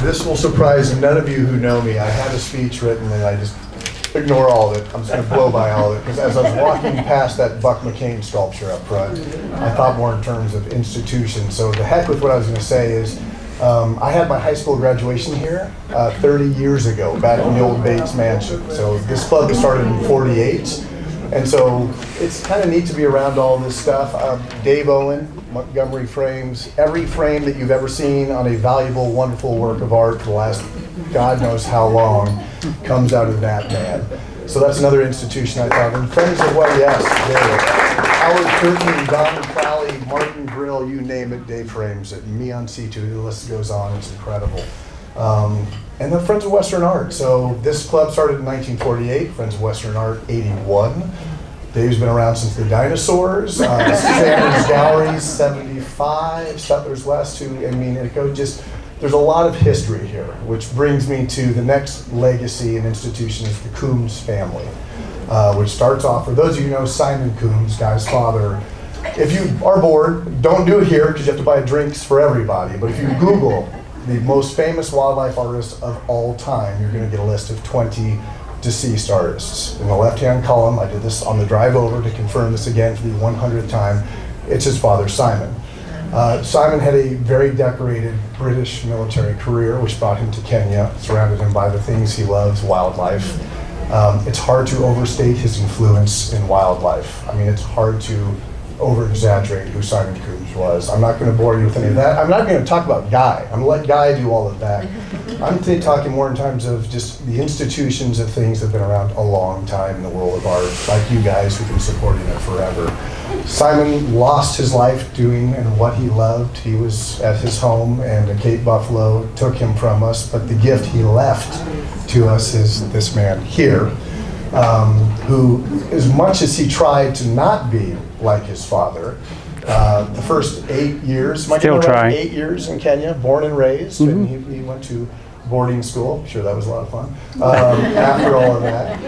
This will surprise none of you who know me. I had a speech written and I just ignore all of it. I'm just going to blow by all of it because as I was walking past that Buck McCain sculpture up front, I thought more in terms of institution. So the heck with what I was going to say is I had my high school graduation here 30 years ago, back in the old Bates Mansion. So this club started in '48. And so it's kind of neat to be around all this stuff. Dave Owen, Montgomery Frames, every frame that you've ever seen on a valuable, wonderful work of art for the last God knows how long comes out of that man. So that's another institution I thought. And Friends of What, yes, Howard Turkey, Don Crowley, Martin Grill, you name it, Dave frames it. Me on C2, the list goes on, it's incredible. And then Friends of Western Art. So this club started in 1948, Friends of Western Art 81. Dave's been around since the dinosaurs. Sanders Gallery 75, Settlers West, I mean, it goes just, there's a lot of history here, which brings me to the next legacy and institution is the Coombs family, which starts off, for those of you who know Simon Coombs, Guy's father. If you are bored, don't do it here because you have to buy drinks for everybody, but if you Google the most famous wildlife artists of all time, you're going to get a list of 20 deceased artists. In the left-hand column, I did this on the drive over to confirm this again for the 100th time, it's his father, Simon. Simon had a very decorated British military career, which brought him to Kenya, surrounded him by the things he loves, wildlife. It's hard to overstate his influence in wildlife. I mean, it's hard to over-exaggerate who Simon Coombs was. I'm not going to bore you with any of that. I'm not going to talk about Guy. I'm going to let Guy do all of that. I'm talking more in terms of just the institutions of things that have been around a long time in the world of art, like you guys who've been supporting it forever. Simon lost his life doing and what he loved. He was at his home and Cape Buffalo took him from us, but the gift he left to us is this man here, who, as much as he tried to not be like his father, the first 8 years, Still trying. 8 years in Kenya, born and raised, and he went to boarding school. I'm sure that was a lot of fun after all of that.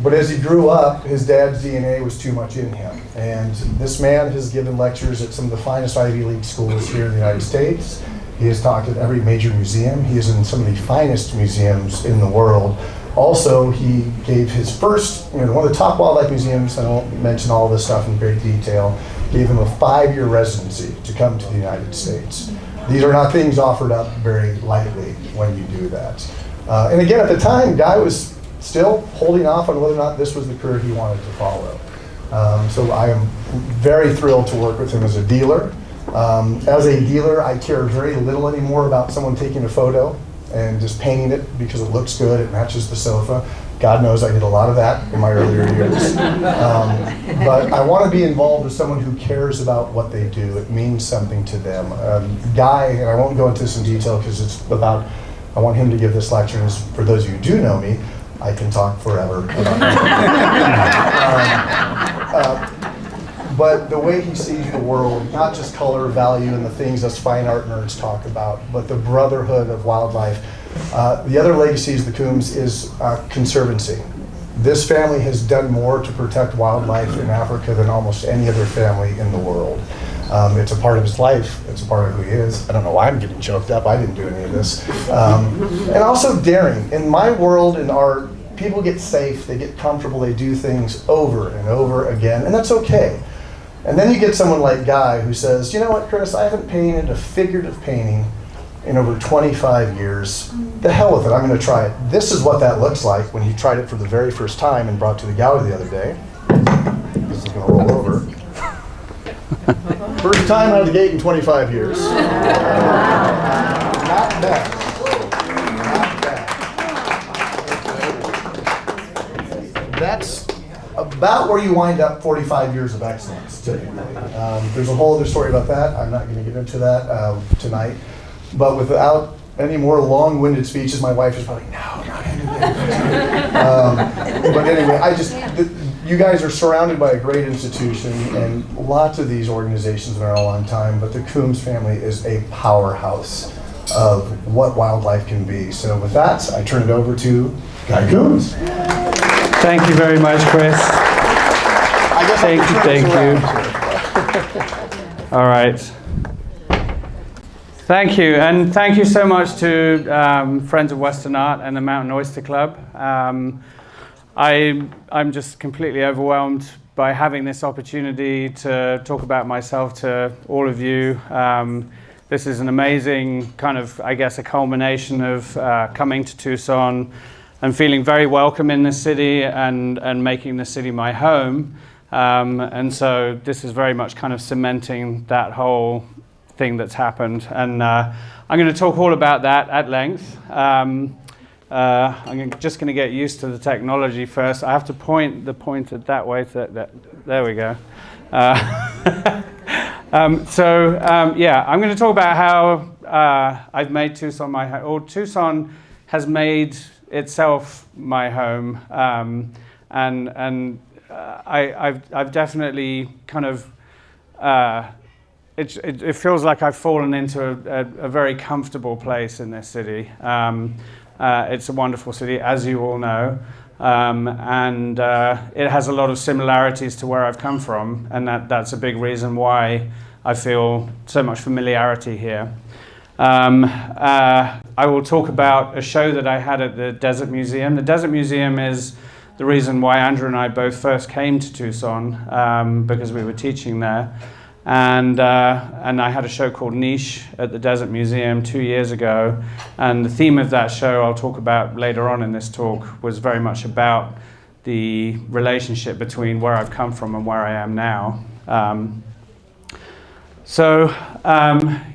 But as he grew up, his dad's DNA was too much in him. And this man has given lectures at some of the finest Ivy League schools here in the United States. He has talked at every major museum. He is in some of the finest museums in the world. Also, he gave his first, one of the top wildlife museums, I won't mention all this stuff in great detail, gave him a 5-year residency to come to the United States. These are not things offered up very lightly when you do that. And again, at the time, Guy was still holding off on whether or not this was the career he wanted to follow. So I am very thrilled to work with him as a dealer. As a dealer, I care very little anymore about someone taking a photo and just painting it because it looks good, it matches the sofa. God knows I did a lot of that in my earlier years. But I want to be involved with someone who cares about what they do. It means something to them. Guy, and I won't go into this in detail because it's about, I want him to give this lecture, and for those of you who do know me, I can talk forever about but the way he sees the world, not just color, value, and the things us fine art nerds talk about, but the brotherhood of wildlife. The other legacy of the Coombs is conservancy. This family has done more to protect wildlife in Africa than almost any other family in the world. It's a part of his life, it's a part of who he is. I don't know why I'm getting choked up, I didn't do any of this. And also daring. In my world, in art, people get safe, they get comfortable, they do things over and over again, and that's okay. And then you get someone like Guy who says, you know what, Chris, I haven't painted a figurative painting in over 25 years. The hell with it, I'm going to try it. This is what that looks like when he tried it for the very first time and brought it to the gallery the other day. This is going to roll over. First time out of the gate in 25 years. Not bad. That's about where you wind up 45 years of excellence, typically. There's a whole other story about that. I'm not going to get into that tonight. But without any more long-winded speeches, my wife is probably, no, not anything. But anyway, you guys are surrounded by a great institution, and lots of these organizations have been around a long time, but the Coombs family is a powerhouse of what wildlife can be. So with that, I turn it over to Guy Coombs. Thank you very much, Chris. Thank you. All right. Thank you, and thank you so much to Friends of Western Art and the Mountain Oyster Club. I'm just completely overwhelmed by having this opportunity to talk about myself to all of you. This is an amazing kind of, I guess, a culmination of coming to Tucson and feeling very welcome in this city and making the city my home. And so this is very much kind of cementing that whole thing that's happened. And I'm going to talk all about that at length. I'm just going to get used to the technology first. I have to point the pointer that way. There we go. Yeah, I'm going to talk about how I've made Tucson my home, or Tucson has made itself my home, I've definitely kind of it feels like I've fallen into a very comfortable place in this city. It's a wonderful city, as you all know, and it has a lot of similarities to where I've come from, and that's a big reason why I feel so much familiarity here. I will talk about a show that I had at the Desert Museum. The Desert Museum is the reason why Andrew and I both first came to Tucson, because we were teaching there. And I had a show called Niche at the Desert Museum 2 years ago, and the theme of that show I'll talk about later on in this talk was very much about the relationship between where I've come from and where I am now.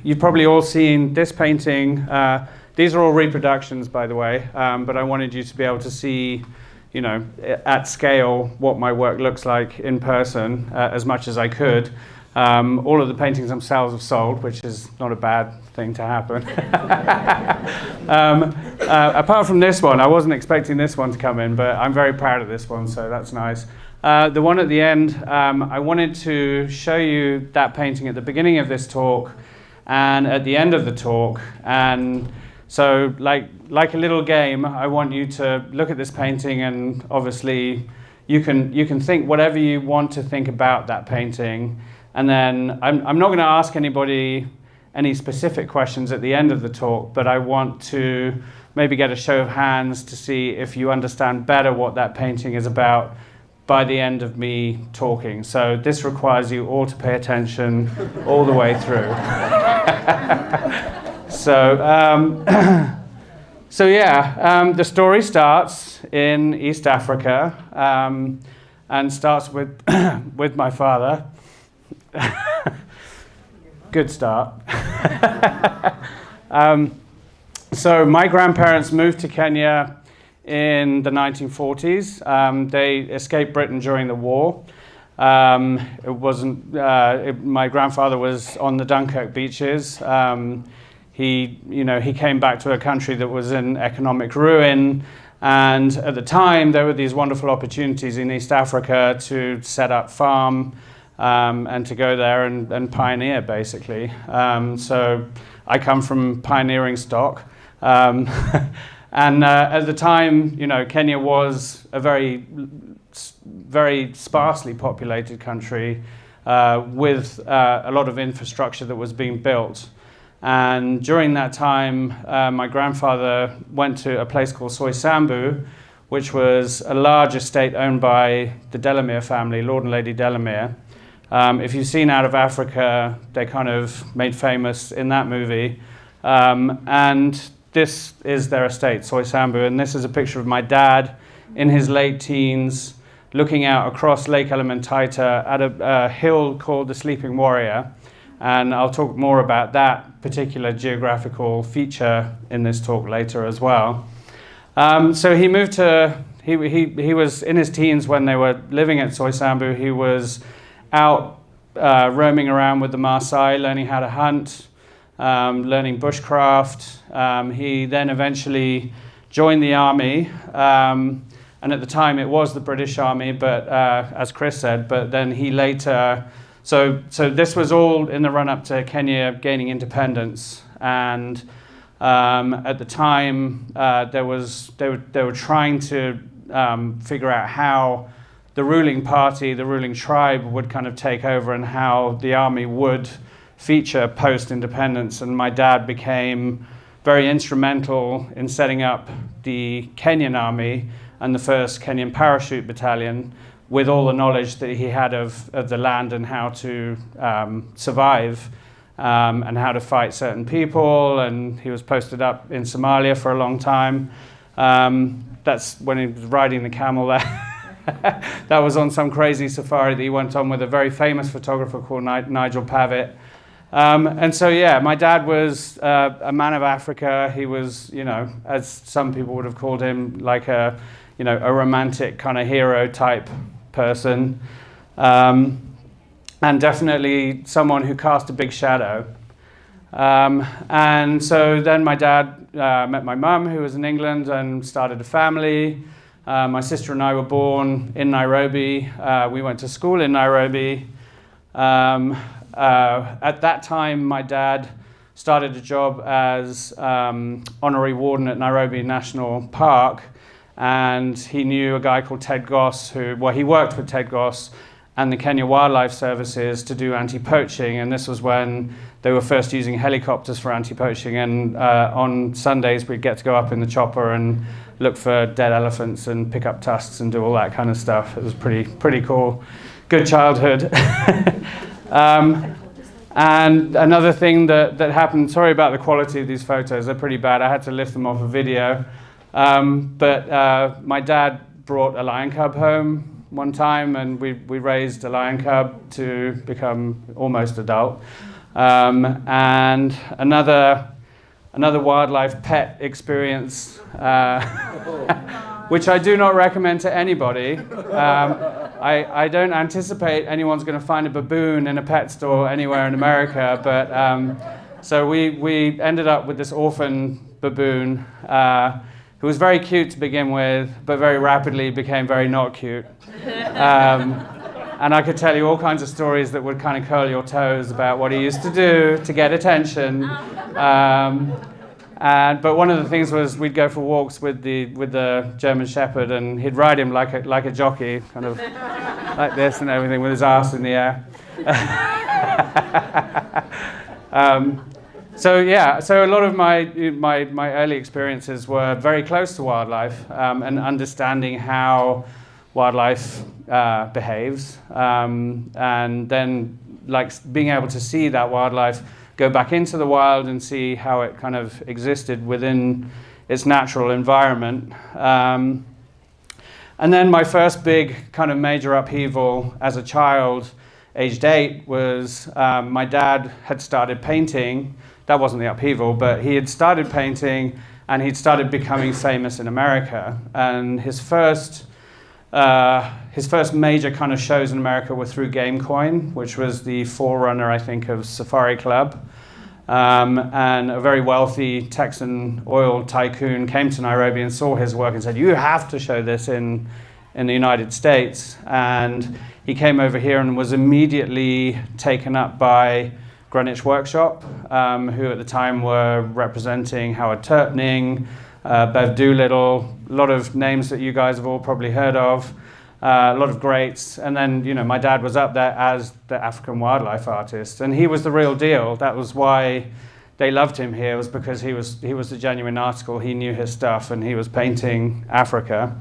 You've probably all seen this painting. These are all reproductions, by the way, but I wanted you to be able to see, you know, at scale what my work looks like in person as much as I could. All of the paintings themselves have sold, which is not a bad thing to happen. Apart from this one, I wasn't expecting this one to come in, but I'm very proud of this one, so that's nice. The one at the end, I wanted to show you that painting at the beginning of this talk and at the end of the talk. And so like a little game, I want you to look at this painting, and obviously you can think whatever you want to think about that painting. And then I'm not going to ask anybody any specific questions at the end of the talk, but I want to maybe get a show of hands to see if you understand better what that painting is about by the end of me talking. So this requires you all to pay attention all the way through. The story starts in East Africa, and starts with my father. Good start. So my grandparents moved to Kenya in the 1940s. They escaped Britain during the war. My grandfather was on the Dunkirk beaches. He came back to a country that was in economic ruin, and at the time there were these wonderful opportunities in East Africa to set up farm and to go there and pioneer, basically. So I come from pioneering stock. And at the time, Kenya was a very, very sparsely populated country with a lot of infrastructure that was being built. And during that time, my grandfather went to a place called Soisambu, which was a large estate owned by the Delamere family, Lord and Lady Delamere. If you've seen Out of Africa, they kind of made famous in that movie. And this is their estate, Soisambu, and this is a picture of my dad in his late teens looking out across Lake Elementaita at a hill called the Sleeping Warrior. And I'll talk more about that particular geographical feature in this talk later as well. So he moved to, he was in his teens when they were living at Soisambu. He was out roaming around with the Maasai, learning how to hunt, learning bushcraft. He then eventually joined the army, and at the time it was the British Army, but as Chris said, but then he later, so this was all in the run-up to Kenya gaining independence, and at the time they were trying to figure out how the ruling party, the ruling tribe would kind of take over, and how the army would feature post-independence, and my dad became very instrumental in setting up the Kenyan Army and the 1st Kenyan Parachute Battalion with all the knowledge that he had of the land and how to survive and how to fight certain people. And he was posted up in Somalia for a long time. That's when he was riding the camel there. That was on some crazy safari that he went on with a very famous photographer called Nigel Pavitt. And so, yeah, my dad was a man of Africa. He was, you know, as some people would have called him, like a romantic kind of hero type person. And definitely someone who cast a big shadow. And so then my dad met my mum, who was in England, and started a family. My sister and I were born in Nairobi. We went to school in Nairobi. At that time, my dad started a job as honorary warden at Nairobi National Park, and he knew a guy called Ted Goss, he worked with Ted Goss and the Kenya Wildlife Services to do anti-poaching, and this was when they were first using helicopters for anti-poaching, and on Sundays we'd get to go up in the chopper and look for dead elephants and pick up tusks and do all that kind of stuff. It was pretty cool. Good childhood. And another thing that happened, sorry about the quality of these photos, they're pretty bad. I had to lift them off a video. But my dad brought a lion cub home one time, and we raised a lion cub to become almost adult. And another wildlife pet experience, which I do not recommend to anybody. I don't anticipate anyone's going to find a baboon in a pet store anywhere in America, but so we ended up with this orphan baboon who was very cute to begin with, but very rapidly became very not cute. And I could tell you all kinds of stories that would kind of curl your toes about what he used to do to get attention. But one of the things was we'd go for walks with the German Shepherd, and he'd ride him like a jockey, kind of like this and everything, with his ass in the air. So a lot of my early experiences were very close to wildlife and understanding how wildlife behaves, and then like being able to see that wildlife go back into the wild and see how it kind of existed within its natural environment. And then my first big kind of major upheaval as a child, aged 8, was my dad had started painting. That wasn't the upheaval, but he had started painting and he'd started becoming famous in America. And his first major kind of shows in America were through GameCoin, which was the forerunner, I think, of Safari Club. And a very wealthy Texan oil tycoon came to Nairobi and saw his work and said, "You have to show this in the United States." And he came over here and was immediately taken up by Greenwich Workshop, who at the time were representing Howard Turpning, Bev Doolittle, a lot of names that you guys have all probably heard of, a lot of greats. And then, you know, my dad was up there as the African wildlife artist, and he was the real deal. That was why they loved him here, was because he was the genuine article. He knew his stuff, and he was painting Africa.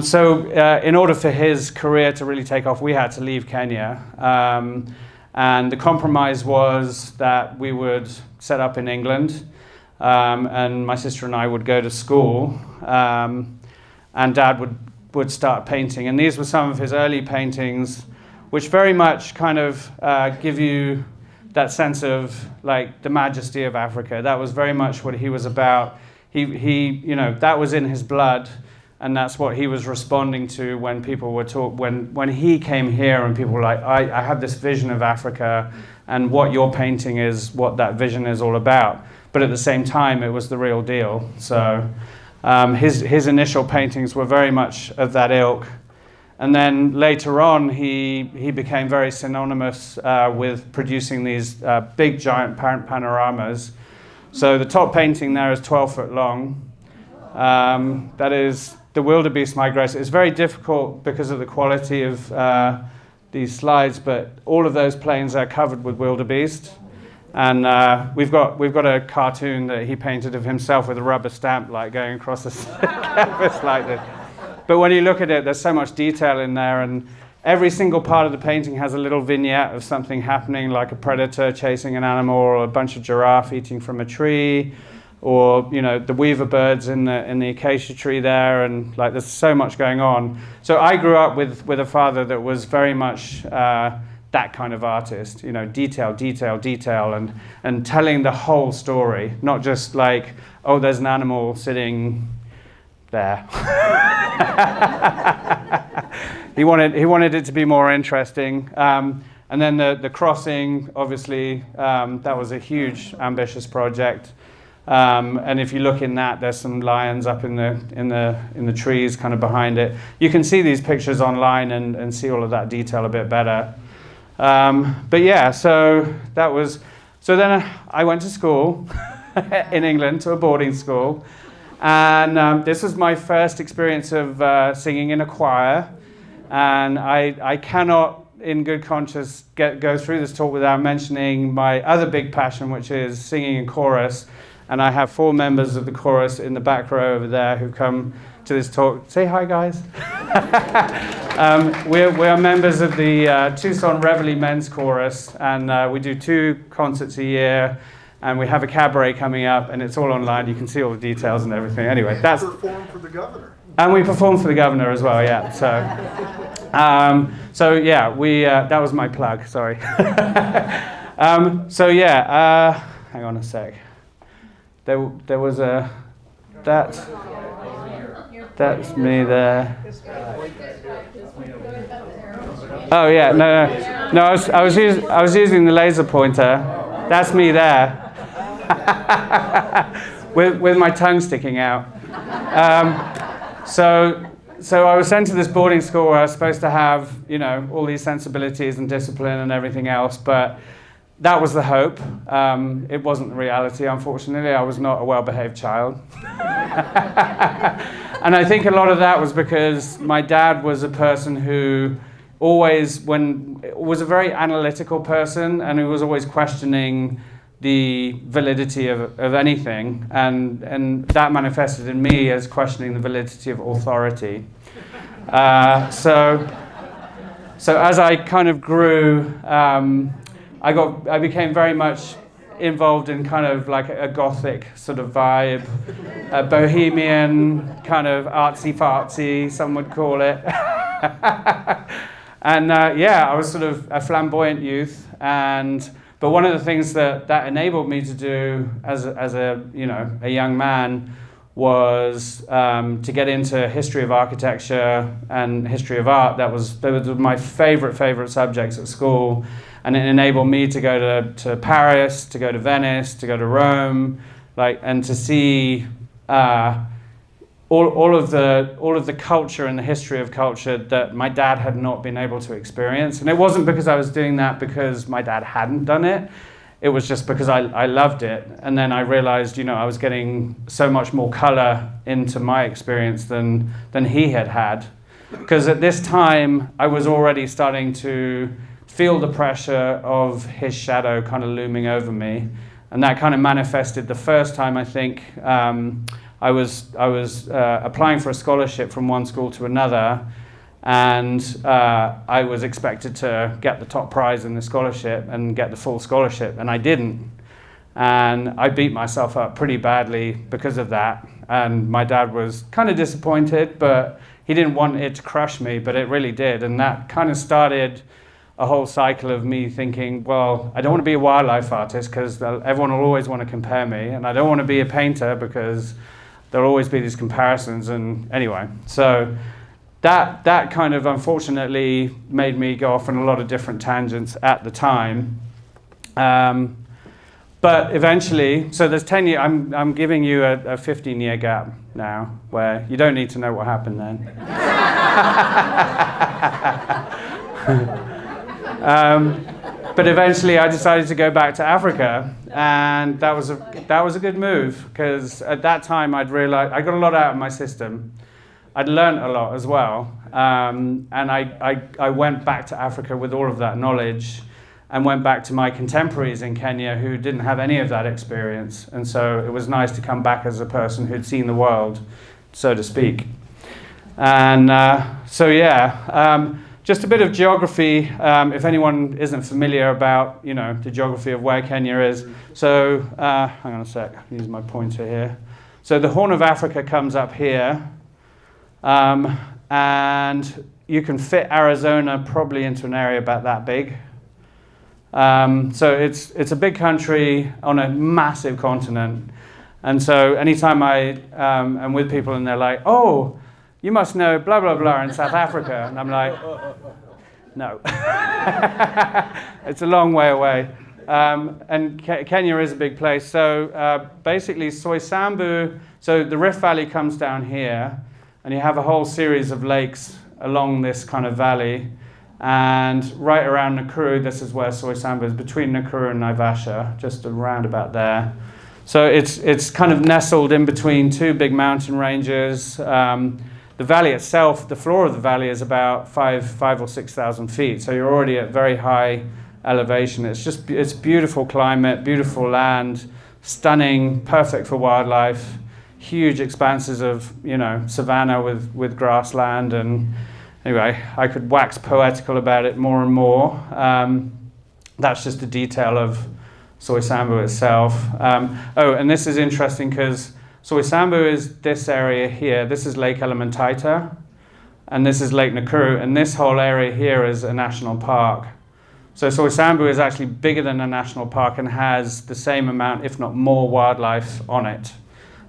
So in order for his career to really take off, we had to leave Kenya. And the compromise was that we would set up in England, and my sister and I would go to school, and Dad would start painting. And these were some of his early paintings, which very much kind of give you that sense of like the majesty of Africa. That was very much what he was about. He you know, that was in his blood. And that's what he was responding to when people were when he came here and people were like, I have this vision of Africa, and what you're painting is what that vision is all about. But at the same time, it was the real deal. So his initial paintings were very much of that ilk. And then later on, he became very synonymous with producing these big, giant panoramas. So the top painting there is 12 foot long. That is the wildebeest migration. It's very difficult because of the quality of the these slides, but all of those planes are covered with wildebeest. And we've got a cartoon that he painted of himself with a rubber stamp, like going across the canvas like this. But when you look at it, there's so much detail in there, and every single part of the painting has a little vignette of something happening, like a predator chasing an animal, or a bunch of giraffe eating from a tree, or the weaver birds in the acacia tree there, and like there's so much going on. So I grew up with a father that was very much that kind of artist, detail, detail, detail, and telling the whole story, not just like, oh, there's an animal sitting there. He wanted it to be more interesting. And then the crossing, obviously, that was a huge, ambitious project. And if you look in that, there's some lions up in the trees, kind of behind it. You can see these pictures online and see all of that detail a bit better. But yeah, so then I went to school in England, to a boarding school, and this was my first experience of singing in a choir. And I cannot, in good conscience, go through this talk without mentioning my other big passion, which is singing in chorus. And I have 4 members of the chorus in the back row over there who come to this talk. Say hi, guys. We're members of the Tucson Reveille Men's Chorus, and we do 2 concerts a year, and we have a cabaret coming up, and it's all online. You can see all the details and everything. Anyway, that's... Perform for the governor. And we perform for the governor as well, yeah. So yeah, that was my plug, sorry. Hang on a sec. There was a... That's me there. Oh yeah, no. I was using the laser pointer. That's me there, with my tongue sticking out. So I was sent to this boarding school where I was supposed to have all these sensibilities and discipline and everything else, but that was the hope. It wasn't the reality, unfortunately. I was not a well-behaved child. And I think a lot of that was because my dad was a person who was a very analytical person, and who was always questioning the validity of anything. And that manifested in me as questioning the validity of authority. So as I kind of grew, I became very much involved in kind of like a gothic sort of vibe, a bohemian kind of artsy-fartsy, some would call it. And I was sort of a flamboyant youth, but one of the things that enabled me to do as a young man was to get into history of architecture and history of art. They were my favorite subjects at school. And it enabled me to go to Paris, to go to Venice, to go to Rome, and to see all of the culture and the history of culture that my dad had not been able to experience. And it wasn't because I was doing that because my dad hadn't done it. It was just because I loved it. And then I realized, I was getting so much more color into my experience than he had. Because at this time, I was already starting to feel the pressure of his shadow kind of looming over me. And that kind of manifested the first time, I think. I was applying for a scholarship from one school to another, and I was expected to get the top prize in the scholarship and get the full scholarship, and I didn't. And I beat myself up pretty badly because of that. And my dad was kind of disappointed, but he didn't want it to crush me, but it really did. And that kind of started a whole cycle of me thinking, well, I don't want to be a wildlife artist because everyone will always want to compare me, and I don't want to be a painter because there'll always be these comparisons. And anyway, so that kind of unfortunately made me go off on a lot of different tangents at the time. But eventually, so there's 10 years, I'm giving you a 15-year gap now where you don't need to know what happened then. But eventually I decided to go back to Africa, and that was a good move, because at that time I'd realized I got a lot out of my system. I'd learned a lot as well. And I went back to Africa with all of that knowledge and went back to my contemporaries in Kenya who didn't have any of that experience. And so it was nice to come back as a person who'd seen the world, so to speak. And just a bit of geography, if anyone isn't familiar about, the geography of where Kenya is. So, hang on a sec, I'll use my pointer here. So the Horn of Africa comes up here, and you can fit Arizona probably into an area about that big. So it's a big country on a massive continent. And so anytime I am with people and they're like, oh, you must know blah, blah, blah in South Africa. And I'm like, no. It's a long way away. And Kenya is a big place. So basically Soysambu, so the Rift Valley comes down here, and you have a whole series of lakes along this kind of valley. And right around Nakuru, this is where Soysambu is, between Nakuru and Naivasha, just around about there. So it's kind of nestled in between two big mountain ranges. The valley itself, the floor of the valley is about 5,000 or 6,000 feet. So you're already at very high elevation. It's beautiful climate, beautiful land, stunning, perfect for wildlife, huge expanses of, savanna with grassland. And anyway, I could wax poetical about it more and more. That's just a detail of Soysambu itself. And this is interesting because Soysambu is this area here. This is Lake Elementaita, and this is Lake Nakuru, and this whole area here is a national park. So Soysambu is actually bigger than a national park and has the same amount, if not more, wildlife on it.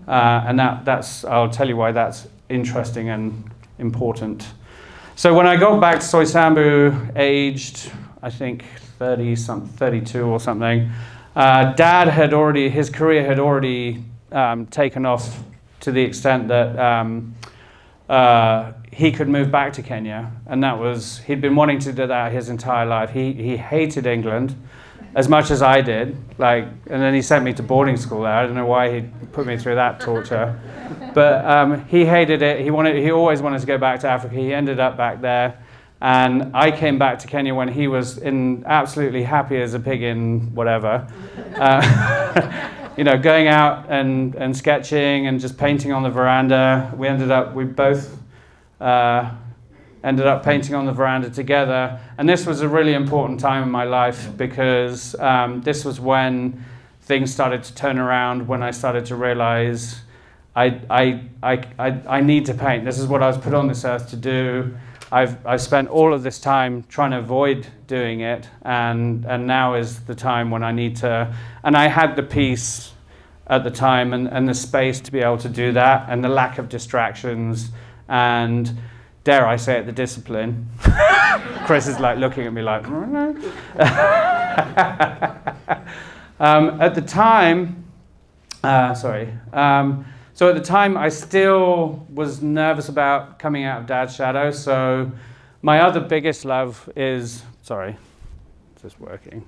And that's I'll tell you why that's interesting and important. So when I got back to Soysambu, aged, I think 32 or something, Dad had already, his career had already taken off to the extent that he could move back to Kenya, and he'd been wanting to do that his entire life. He hated England as much as I did, and then he sent me to boarding school there. I don't know why he put me through that torture, but he hated it. He always wanted to go back to Africa. He ended up back there, and I came back to Kenya when he was absolutely happy as a pig in whatever. Going out and sketching and just painting on the veranda. We both ended up painting on the veranda together. And this was a really important time in my life because this was when things started to turn around, when I started to realize I need to paint. This is what I was put on this earth to do. I've spent all of this time trying to avoid doing it, and now is the time when I need to. And I had the peace at the time and the space to be able to do that, and the lack of distractions, and dare I say it, the discipline. Chris is looking at me like, at the time, so at the time, I still was nervous about coming out of Dad's shadow. So my other biggest love is, is this working?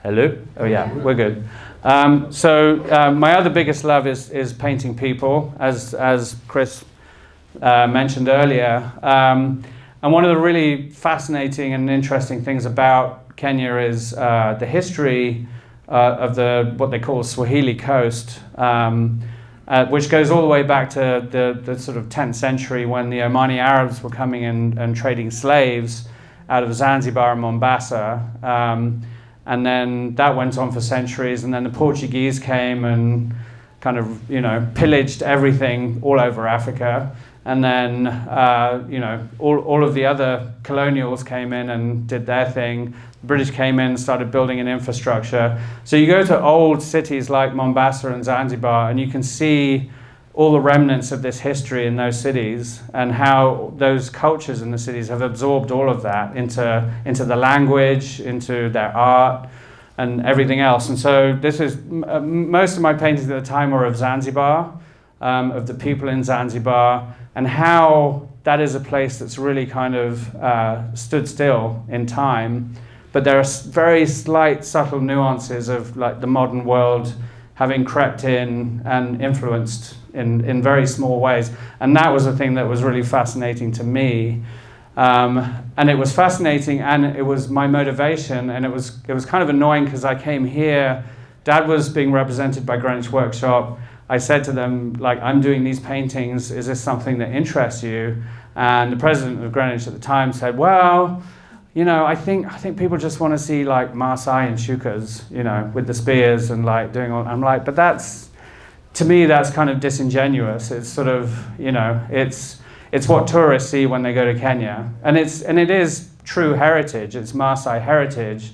Hello? Oh yeah, we're good. My other biggest love is painting people, as Chris mentioned earlier. And one of the really fascinating and interesting things about Kenya is the history of what they call Swahili Coast, which goes all the way back to the sort of 10th century when the Omani Arabs were coming in and trading slaves out of Zanzibar and Mombasa. And then that went on for centuries, and then the Portuguese came and kind of, pillaged everything all over Africa. And then, all of the other colonials came in and did their thing. The British came in and started building an infrastructure. So you go to old cities like Mombasa and Zanzibar, and you can see all the remnants of this history in those cities and how those cultures in the cities have absorbed all of that into the language, into their art, and everything else. And so this is, most of my paintings at the time were of Zanzibar, of the people in Zanzibar, and how that is a place that's really kind of stood still in time. But there are very slight, subtle nuances of the modern world having crept in and influenced in very small ways. And that was the thing that was really fascinating to me. And it was fascinating, and it was my motivation, and it was kind of annoying because I came here, Dad was being represented by Greenwich Workshop. I said to them, like, I'm doing these paintings, is this something that interests you? And the president of Greenwich at the time said, well, you know, I think people just want to see like Marseille and Schuckers, you know, with the spears and like doing all. I'm like, but that's, to me, that's kind of disingenuous. It's sort of, you know, it's what tourists see when they go to Kenya, and it is true heritage. It's Maasai heritage,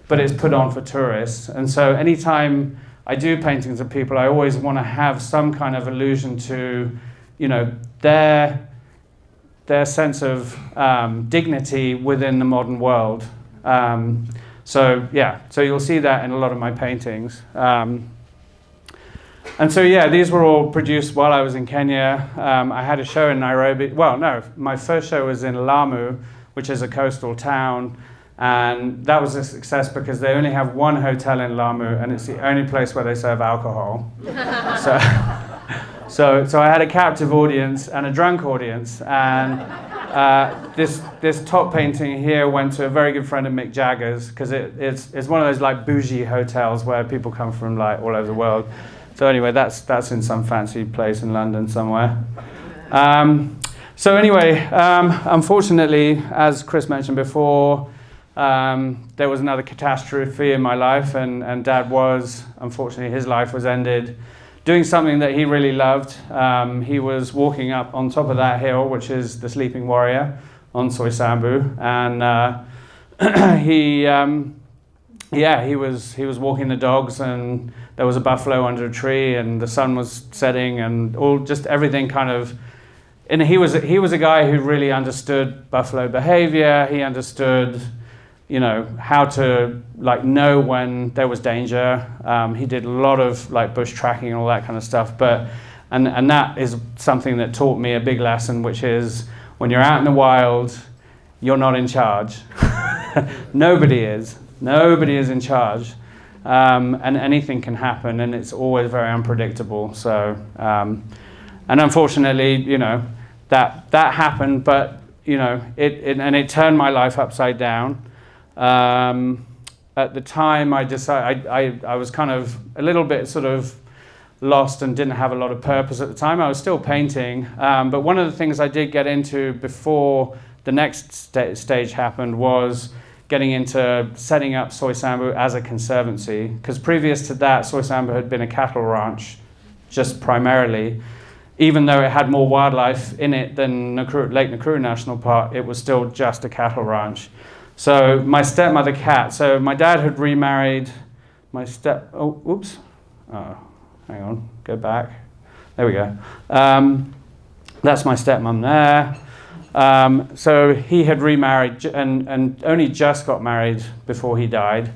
but it's put on for tourists. And so anytime I do paintings of people, I always want to have some kind of allusion to, you know, their sense of dignity within the modern world. So you'll see that in a lot of my paintings. And so these were all produced while I was in Kenya. I had a show in Nairobi. Well, no, my first show was in Lamu, which is a coastal town. And that was a success because they only have one hotel in Lamu, and it's the only place where they serve alcohol. So I had a captive audience and a drunk audience. And this top painting here went to a very good friend of Mick Jagger's, because it's one of those like bougie hotels where people come from like all over the world. So anyway, that's in some fancy place in London somewhere. Unfortunately, as Chris mentioned before, there was another catastrophe in my life, and Dad unfortunately, his life was ended doing something that he really loved. He was walking up on top of that hill, which is the Sleeping Warrior on Soisambu, and he was walking the dogs, and there was a buffalo under a tree, and the sun was setting, and everything kind of. And he was a guy who really understood buffalo behavior. He understood, you know, how to like know when there was danger. He did a lot of like bush tracking and all that kind of stuff. And that is something that taught me a big lesson, which is when you're out in the wild, you're not in charge. Nobody is in charge. And anything can happen, and it's always very unpredictable. So, and unfortunately, you know, that happened, but you know, it turned my life upside down. At the time, I decided I was kind of a little bit sort of lost and didn't have a lot of purpose at the time. I was still painting, but one of the things I did get into before the next stage happened was getting into setting up Soisambu as a conservancy, because previous to that, Soisambu had been a cattle ranch, just primarily. Even though it had more wildlife in it than Lake Nakuru National Park, it was still just a cattle ranch. So my stepmother, Kat, so my dad had remarried hang on, go back. There we go. That's my stepmom there. So he had remarried and only just got married before he died.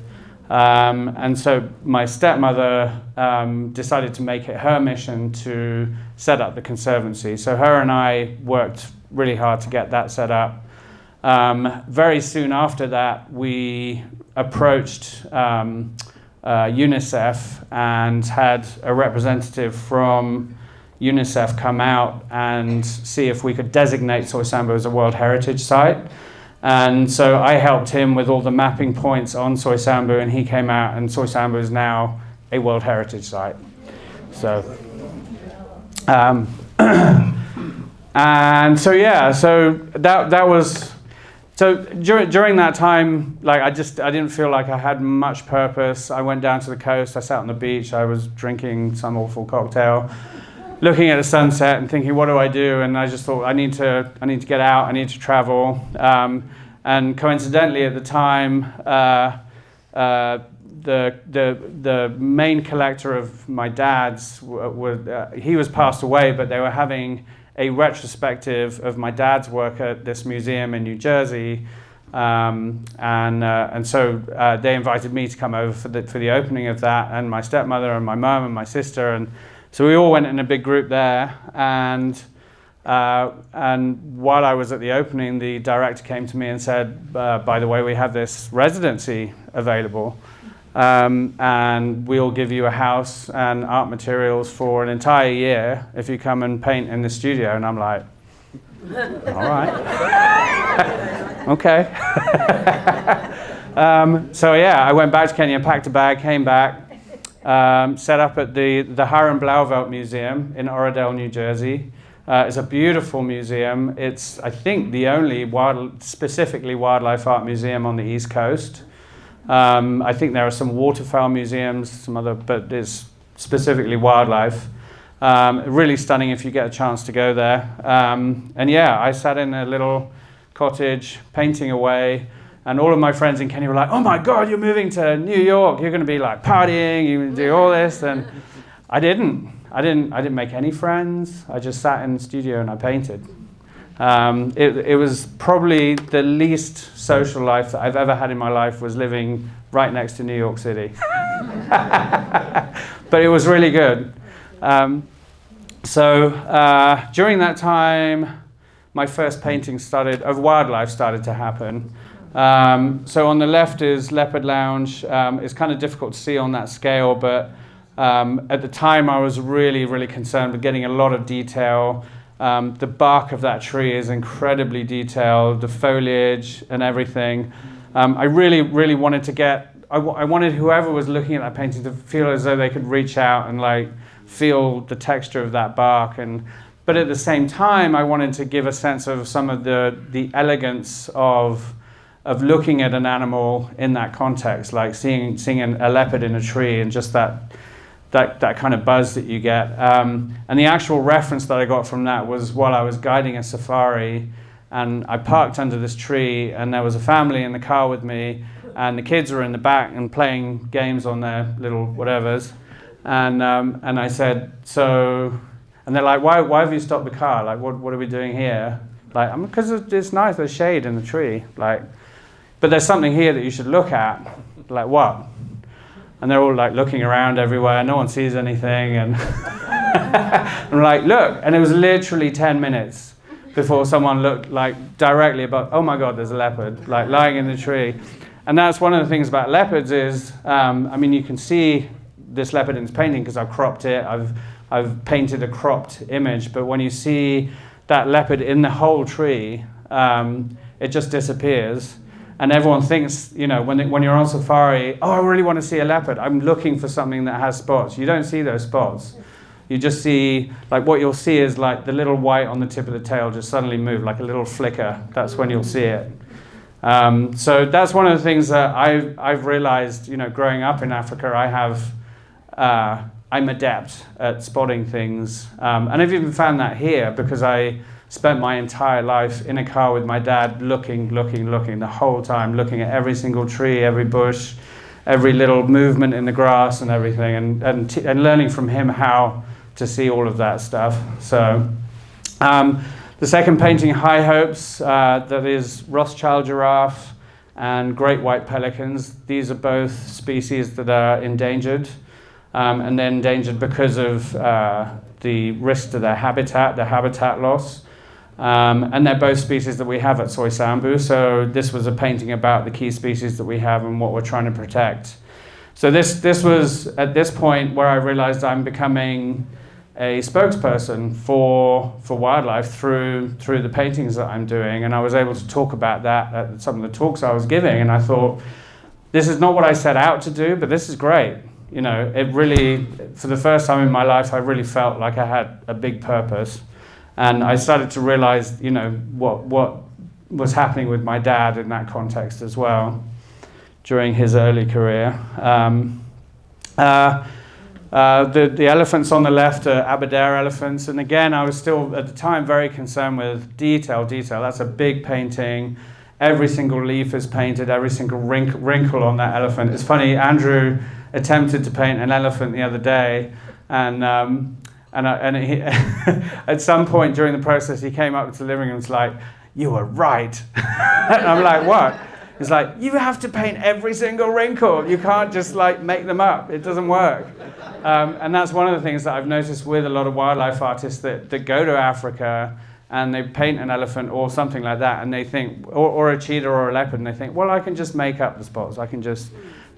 And so my stepmother decided to make it her mission to set up the conservancy. So her and I worked really hard to get that set up. Very soon after that, we approached UNICEF and had a representative from UNICEF come out and see if we could designate Soisambu as a World Heritage Site. And so I helped him with all the mapping points on Soisambu, and he came out, and Soisambu is now a World Heritage Site. So, and so that was. So during that time, like I didn't feel like I had much purpose. I went down to the coast. I sat on the beach. I was drinking some awful cocktail, looking at the sunset and thinking, what do I do? And I just thought, I need to get out. I need to travel. And coincidentally, at the time, the main collector of my dad's he was passed away, but they were having a retrospective of my dad's work at this museum in New Jersey, and so they invited me to come over for the opening of that, and my stepmother and my mum and my sister, and so we all went in a big group there, and while I was at the opening, the director came to me and said, by the way, we have this residency available. and we'll give you a house and art materials for an entire year if you come and paint in the studio. And I'm like, all right, okay. So yeah, I went back to Kenya, packed a bag, came back, set up at the Hiram Blauvelt Museum in Oradell, New Jersey. It's a beautiful museum. It's, I think, the only specifically wildlife art museum on the East Coast. I think there are some waterfowl museums, some other, but it's specifically wildlife. Really stunning if you get a chance to go there. And yeah, I sat in a little cottage painting away, and all of my friends in Kenya were like, "Oh my God, you're moving to New York. You're going to be like partying. You're going to do all this." And I didn't make any friends. I just sat in the studio and I painted. It was probably the least social life that I've ever had in my life, was living right next to New York City. But it was really good. So during that time, my first painting of wildlife started to happen. So on the left is Leopard Lounge. It's kind of difficult to see on that scale, but at the time I was really, really concerned with getting a lot of detail. The bark of that tree is incredibly detailed, the foliage and everything. I really, really wanted to I wanted whoever was looking at that painting to feel as though they could reach out and like feel the texture of that bark. But at the same time, I wanted to give a sense of some of the elegance of looking at an animal in that context, like seeing a leopard in a tree and just that kind of buzz that you get. And the actual reference that I got from that was while I was guiding a safari, and I parked under this tree, and there was a family in the car with me, and the kids were in the back and playing games on their little whatevers. And I said, and they're like, why have you stopped the car? Like, what are we doing here? Like, because it's nice, there's shade in the tree. Like, but there's something here that you should look at. Like, what? And they're all like looking around everywhere, no one sees anything, and I'm like, look, and it was literally 10 minutes before someone looked like directly above, oh my God, there's a leopard, like lying in the tree. And that's one of the things about leopards is, I mean, you can see this leopard in this painting because I've cropped it, I've painted a cropped image, but when you see that leopard in the whole tree, it just disappears. And everyone thinks, you know, when you're on safari, oh, I really want to see a leopard. I'm looking for something that has spots. You don't see those spots. You just see, like what you'll see is like the little white on the tip of the tail just suddenly move, like a little flicker. That's when you'll see it. So that's one of the things that I've realized, you know, growing up in Africa, I'm adept at spotting things. And I've even found that here because I spent my entire life in a car with my dad looking the whole time, looking at every single tree, every bush, every little movement in the grass and everything, and learning from him how to see all of that stuff. So the second painting, High Hopes, that is Rothschild giraffe and great white pelicans. These are both species that are endangered, and they're endangered because of the risk to their habitat loss. And they're both species that we have at Soisambu. So this was a painting about the key species that we have and what we're trying to protect. So this was at this point where I realized I'm becoming a spokesperson for wildlife through the paintings that I'm doing. And I was able to talk about that at some of the talks I was giving. And I thought, this is not what I set out to do, but this is great. You know, it really, for the first time in my life, I really felt like I had a big purpose. And I started to realize, you know, what was happening with my dad in that context as well during his early career. The elephants on the left are Aberdare elephants. And again, I was still, at the time, very concerned with detail. That's a big painting. Every single leaf is painted, every single wrinkle on that elephant. It's funny, Andrew attempted to paint an elephant the other day, and he, at some point during the process, he came up to the living room and was like, "You were right." And I'm like, "What?" He's like, "You have to paint every single wrinkle. You can't just like make them up. It doesn't work." And that's one of the things that I've noticed with a lot of wildlife artists that go to Africa and they paint an elephant or something like that, and they think, or a cheetah or a leopard, and they think, well, I can just make up the spots.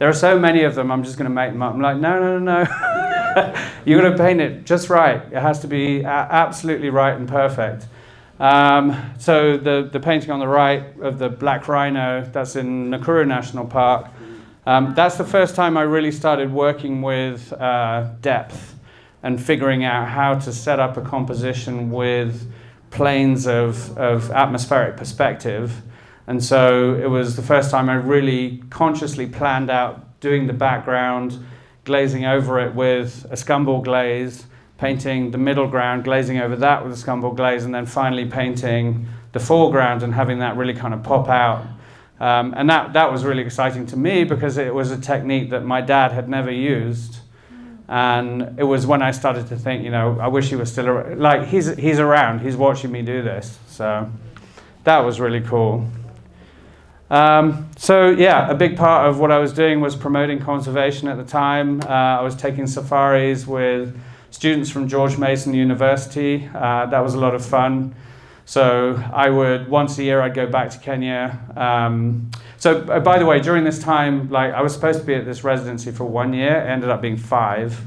there are so many of them, I'm just going to make them up. I'm like, no. You're going to paint it just right. It has to be absolutely right and perfect. So the painting on the right of the black rhino, that's in Nakuru National Park. That's the first time I really started working with depth and figuring out how to set up a composition with planes of atmospheric perspective. And so it was the first time I really consciously planned out doing the background, glazing over it with a scumball glaze, painting the middle ground, glazing over that with a scumball glaze, and then finally painting the foreground and having that really kind of pop out. And that was really exciting to me because it was a technique that my dad had never used. And it was when I started to think, I wish he was still around. Like, he's around, he's watching me do this. So that was really cool. So yeah, a big part of what I was doing was promoting conservation at the time. I was taking safaris with students from George Mason University. That was a lot of fun. So once a year, I'd go back to Kenya. By the way, during this time, I was supposed to be at this residency for 1 year. It ended up being 5,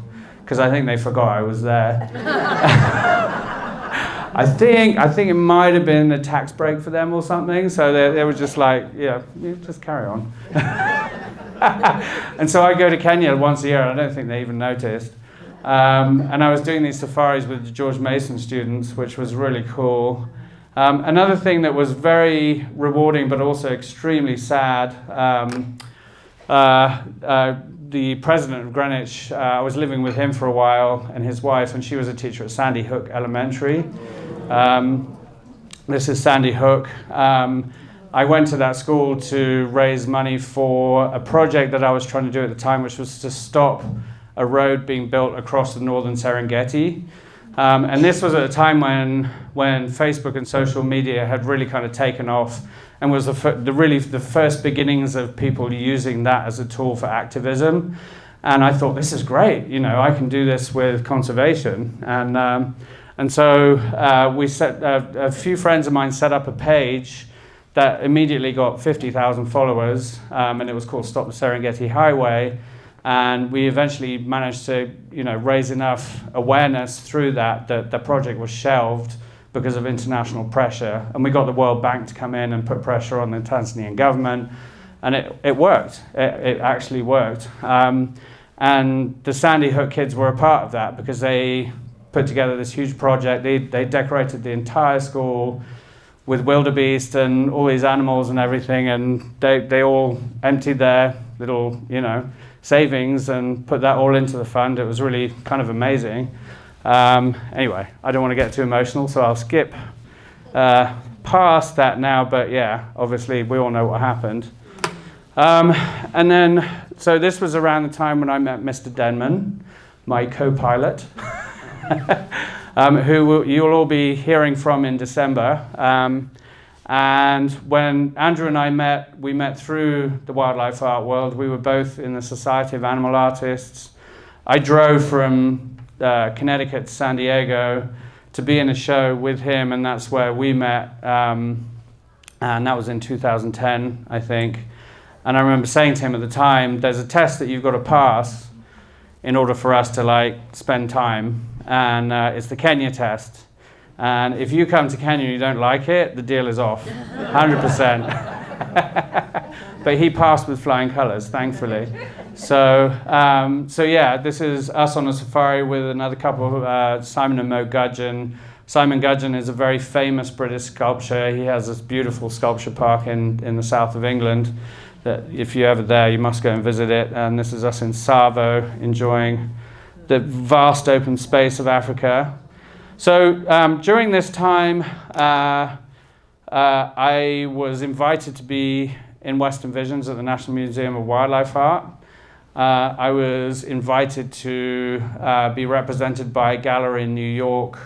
because I think they forgot I was there. I think it might have been a tax break for them or something. So they were just like, yeah, just carry on. And so I go to Kenya once a year. I don't think they even noticed. And I was doing these safaris with the George Mason students, which was really cool. Another thing that was very rewarding but also extremely sad, the president of Greenwich, I was living with him for a while, and his wife, and she was a teacher at Sandy Hook Elementary. This is Sandy Hook. I went to that school to raise money for a project that I was trying to do at the time, which was to stop a road being built across the northern Serengeti. And this was at a time when Facebook and social media had really kind of taken off, and was the first beginnings of people using that as a tool for activism. And I thought, this is great, I can do this with conservation. And so a few friends of mine set up a page that immediately got 50,000 followers, and it was called Stop the Serengeti Highway. And we eventually managed to, raise enough awareness through that the project was shelved because of international pressure. And we got the World Bank to come in and put pressure on the Tanzanian government. And it worked. It actually worked. And the Sandy Hook kids were a part of that because they put together this huge project. They decorated the entire school with wildebeest and all these animals and everything. And they all emptied their little, savings and put that all into the fund. It was really kind of amazing. Anyway, I don't want to get too emotional, so I'll skip past that now. But yeah, obviously we all know what happened. And then, so this was around the time when I met Mr. Denman, my co-pilot, who you'll all be hearing from in December. And when Andrew and I met, we met through the wildlife art world. We were both in the Society of Animal Artists. I drove from Connecticut to San Diego to be in a show with him, and that's where we met. And that was in 2010, I think. And I remember saying to him at the time, there's a test that you've got to pass in order for us to spend time. And it's the Kenya test. And if you come to Kenya and you don't like it, the deal is off, 100%. But he passed with flying colors, thankfully. So yeah, this is us on a safari with another couple, Simon and Mo Gudgeon. Simon Gudgeon is a very famous British sculptor. He has this beautiful sculpture park in the south of England that if you're ever there, you must go and visit it. And this is us in Tsavo, enjoying the vast open space of Africa. So during this time, I was invited to be in Western Visions at the National Museum of Wildlife Art. I was invited to be represented by a gallery in New York,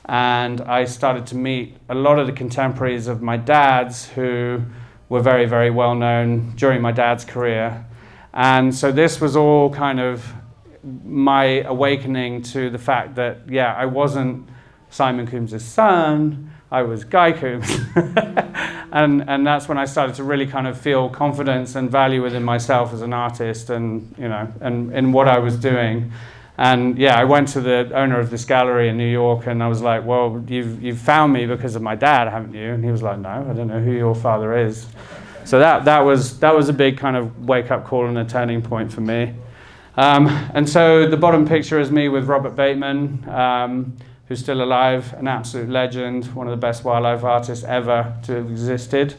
and I started to meet a lot of the contemporaries of my dad's who were very, very well known during my dad's career. And so this was all kind of my awakening to the fact that, I wasn't Simon Coombs' son, I was Guy Coombs. and that's when I started to really kind of feel confidence and value within myself as an artist, and and in what I was doing. And yeah, I went to the owner of this gallery in New York, and I was like, well, you've found me because of my dad, haven't you? And he was like, no, I don't know who your father is. So that was a big kind of wake-up call and a turning point for me. And so the bottom picture is me with Robert Bateman, who's still alive, an absolute legend, one of the best wildlife artists ever to have existed.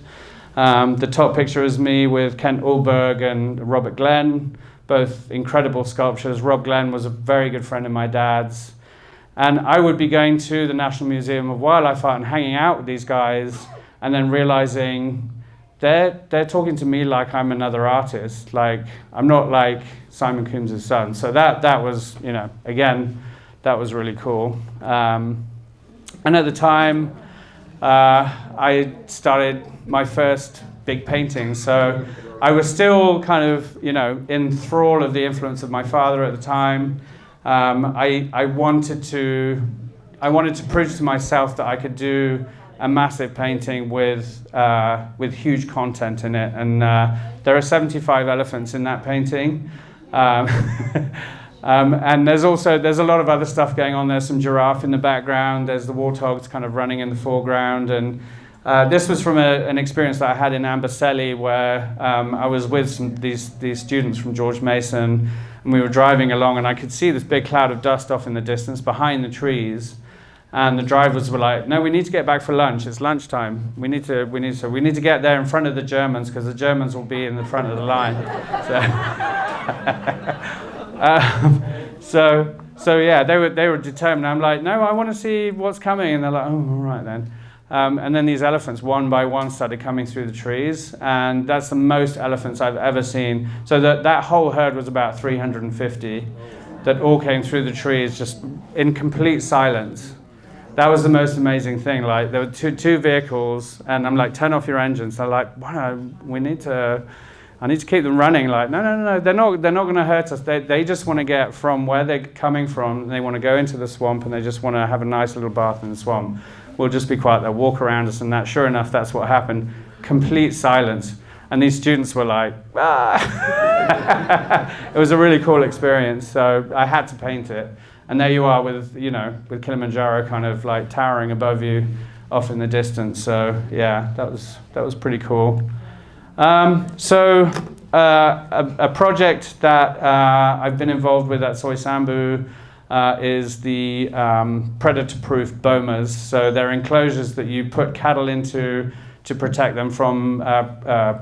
The top picture is me with Kent Ullberg and Robert Glenn, both incredible sculptures. Rob Glenn was a very good friend of my dad's. And I would be going to the National Museum of Wildlife Art and hanging out with these guys, and then realizing they're talking to me like I'm another artist. Like, I'm not like Simon Coombs' son. So that was, again, that was really cool. And at the time, I started my first big painting. So I was still kind of, in thrall of the influence of my father at the time. I wanted to prove to myself that I could do a massive painting with huge content in it. And there are 75 elephants in that painting. And there's a lot of other stuff going on. There's some giraffe in the background. There's the warthogs kind of running in the foreground. And this was from an experience that I had in Amboseli, where I was with these students from George Mason, and we were driving along, and I could see this big cloud of dust off in the distance behind the trees. And the drivers were like, "No, we need to get back for lunch. It's lunchtime. We need to get there in front of the Germans, because the Germans will be in the front of the line." So yeah, they were determined. I'm like, "No, I want to see what's coming." And they're like, "Oh, all right then." And then these elephants, one by one, started coming through the trees, and that's the most elephants I've ever seen. So that whole herd was about 350 that all came through the trees just in complete silence. That was the most amazing thing. Like, there were two vehicles, and I'm like, "Turn off your engines." They're like, "Well, I need to keep them running." Like, no, they're not going to hurt us. They just want to get from where they're coming from, and they want to go into the swamp, and they just want to have a nice little bath in the swamp. We'll just be quiet. They'll walk around us, and sure enough, that's what happened. Complete silence. And these students were like, "Ah!" It was a really cool experience, so I had to paint it. And there you are with Kilimanjaro kind of like towering above you off in the distance. So yeah, that was pretty cool. A project that I've been involved with at Soisambu is the predator-proof bomas. So they're enclosures that you put cattle into to protect them from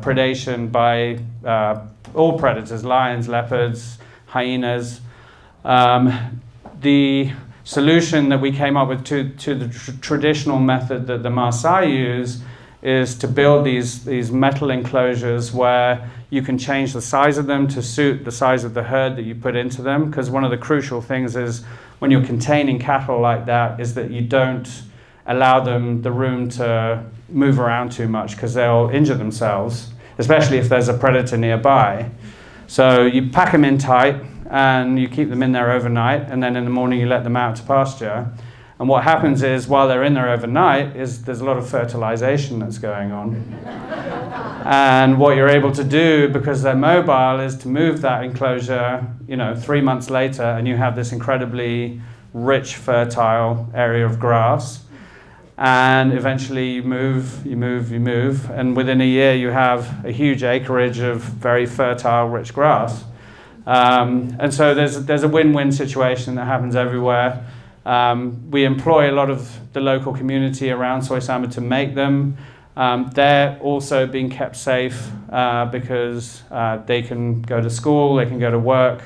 predation by all predators: lions, leopards, hyenas. The solution that we came up with to the traditional method that the Maasai use is to build these metal enclosures where you can change the size of them to suit the size of the herd that you put into them. Because one of the crucial things is, when you're containing cattle like that, is that you don't allow them the room to move around too much, because they'll injure themselves, especially if there's a predator nearby. So you pack them in tight, and you keep them in there overnight, and then in the morning you let them out to pasture. And what happens is, while they're in there overnight, there's a lot of fertilization that's going on. And what you're able to do, because they're mobile, is to move that enclosure 3 months later, and you have this incredibly rich, fertile area of grass. And eventually you move, and within a year you have a huge acreage of very fertile, rich grass. And so there's a win-win situation that happens everywhere. We employ a lot of the local community around Soisambu to make them. They're also being kept safe because they can go to school, they can go to work.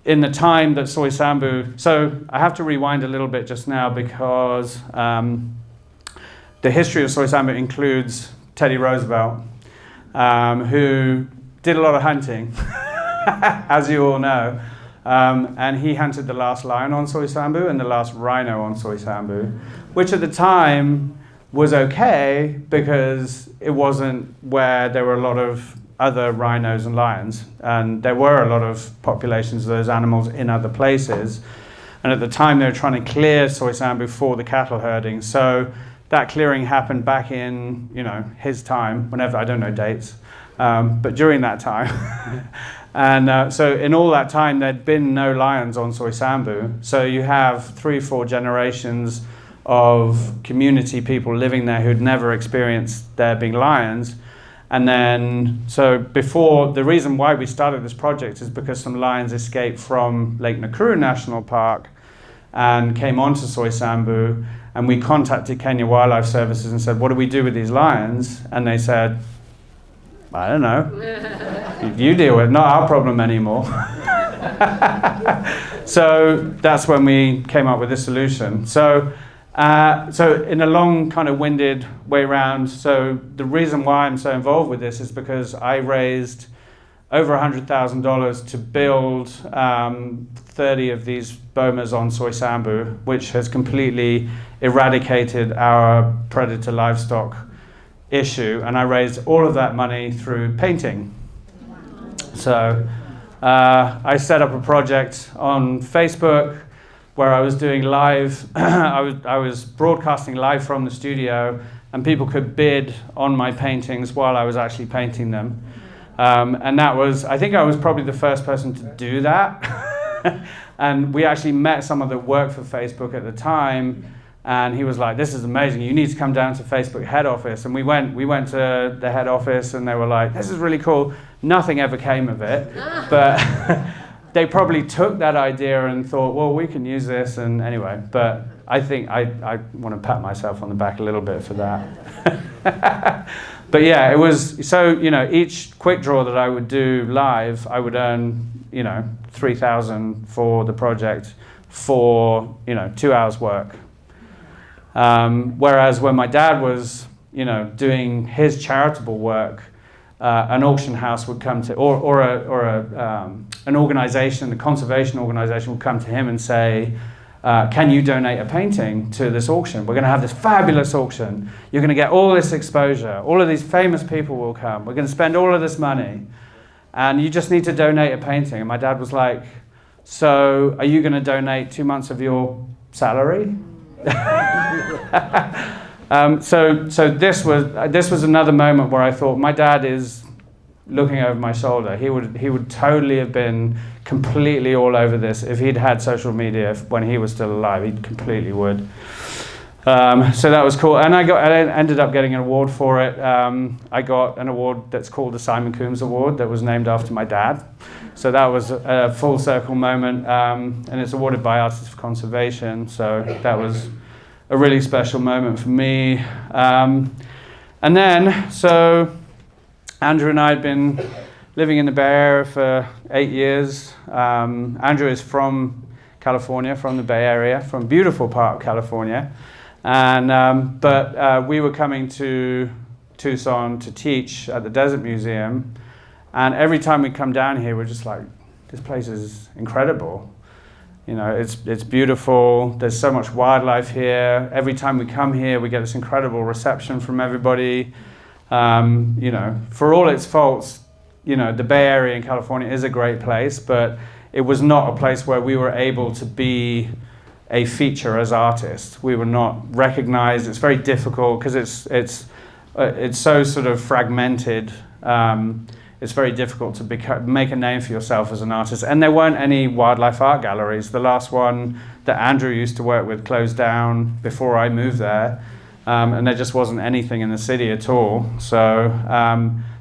In the time that Soisambu, so I have to rewind a little bit just now, because the history of Soisambu includes Teddy Roosevelt, who did a lot of hunting, as you all know. And he hunted the last lion on Soisambu and the last rhino on Soisambu, which at the time was okay, because it wasn't where there were a lot of other rhinos and lions, and there were a lot of populations of those animals in other places. And at the time they were trying to clear Soisambu for the cattle herding. So that clearing happened back in, his time, whenever, I don't know dates, but during that time. And so in all that time, there'd been no lions on Soisambu. So you have 3-4 generations of community people living there who'd never experienced there being lions. And then, so before, the reason why we started this project is because some lions escaped from Lake Nakuru National Park and came onto Soisambu. And we contacted Kenya Wildlife Services and said, what do we do with these lions? And they said, I don't know. You deal with it, not our problem anymore. So that's when we came up with this solution. So in a long kind of winded way round, so the reason why I'm so involved with this is because I raised over $100,000 to build 30 of these bomas on Soisambu, which has completely eradicated our predator livestock issue, and I raised all of that money through painting. So I set up a project on Facebook where I was doing live, I was broadcasting live from the studio, and people could bid on my paintings while I was actually painting them. And that was, I think I was probably the first person to do that. And we actually met someone that worked for Facebook at the time, and he was like, this is amazing, you need to come down to Facebook head office. And we went to the head office, and they were like, this is really cool. Nothing ever came of it, but they probably took that idea and thought, well, we can use this, and anyway, but I think I want to pat myself on the back a little bit for that. But yeah, it was, so, each quick draw that I would do live, I would earn, $3,000 for the project for, 2 hours work. Whereas when my dad was, doing his charitable work, an auction house would come to, or an organization, a conservation organization would come to him and say, can you donate a painting to this auction? We're going to have this fabulous auction. You're going to get all this exposure. All of these famous people will come. We're going to spend all of this money. And you just need to donate a painting. And my dad was like, so are you going to donate 2 months of your salary? So this was another moment where I thought, my dad is looking over my shoulder. He would totally have been completely all over this if he'd had social media when he was still alive. He completely would. So that was cool, and I ended up getting an award for it. I got an award that's called the Simon Coombs Award that was named after my dad. So that was a full circle moment, and it's awarded by Artists for Conservation. So that was a really special moment for me. And then, so Andrew and I had been living in the Bay Area for 8 years. Andrew is from California, from the Bay Area, from beautiful part of California. And but we were coming to Tucson to teach at the Desert Museum, and every time we come down here, we're just like, this place is incredible. It's beautiful. There's so much wildlife here. Every time we come here, we get this incredible reception from everybody. For all its faults, the Bay Area in California is a great place, but it was not a place where we were able to be a feature as artists. We were not recognized. It's very difficult because it's so sort of fragmented. It's very difficult to make a name for yourself as an artist. And there weren't any wildlife art galleries. The last one that Andrew used to work with closed down before I moved there. And there just wasn't anything in the city at all. So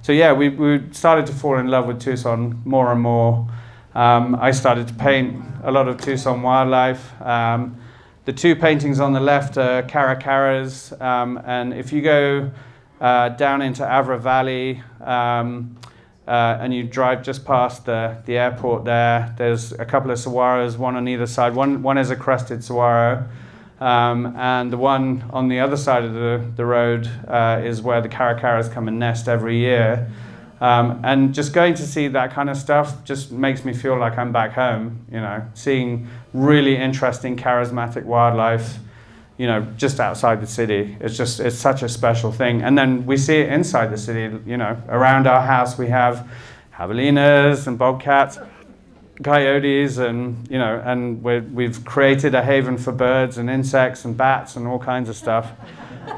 yeah, we started to fall in love with Tucson more and more. I started to paint a lot of Tucson wildlife. The two paintings on the left are caracaras, and if you go down into Avra Valley and you drive just past the airport there's a couple of saguaros, one on either side. One is a crested saguaro, and the one on the other side of the road is where the caracaras come and nest every year. And just going to see that kind of stuff just makes me feel like I'm back home, seeing really interesting, charismatic wildlife, just outside the city. It's such a special thing. And then we see it inside the city, around our house we have javelinas and bobcats, coyotes, and, and we've created a haven for birds and insects and bats and all kinds of stuff.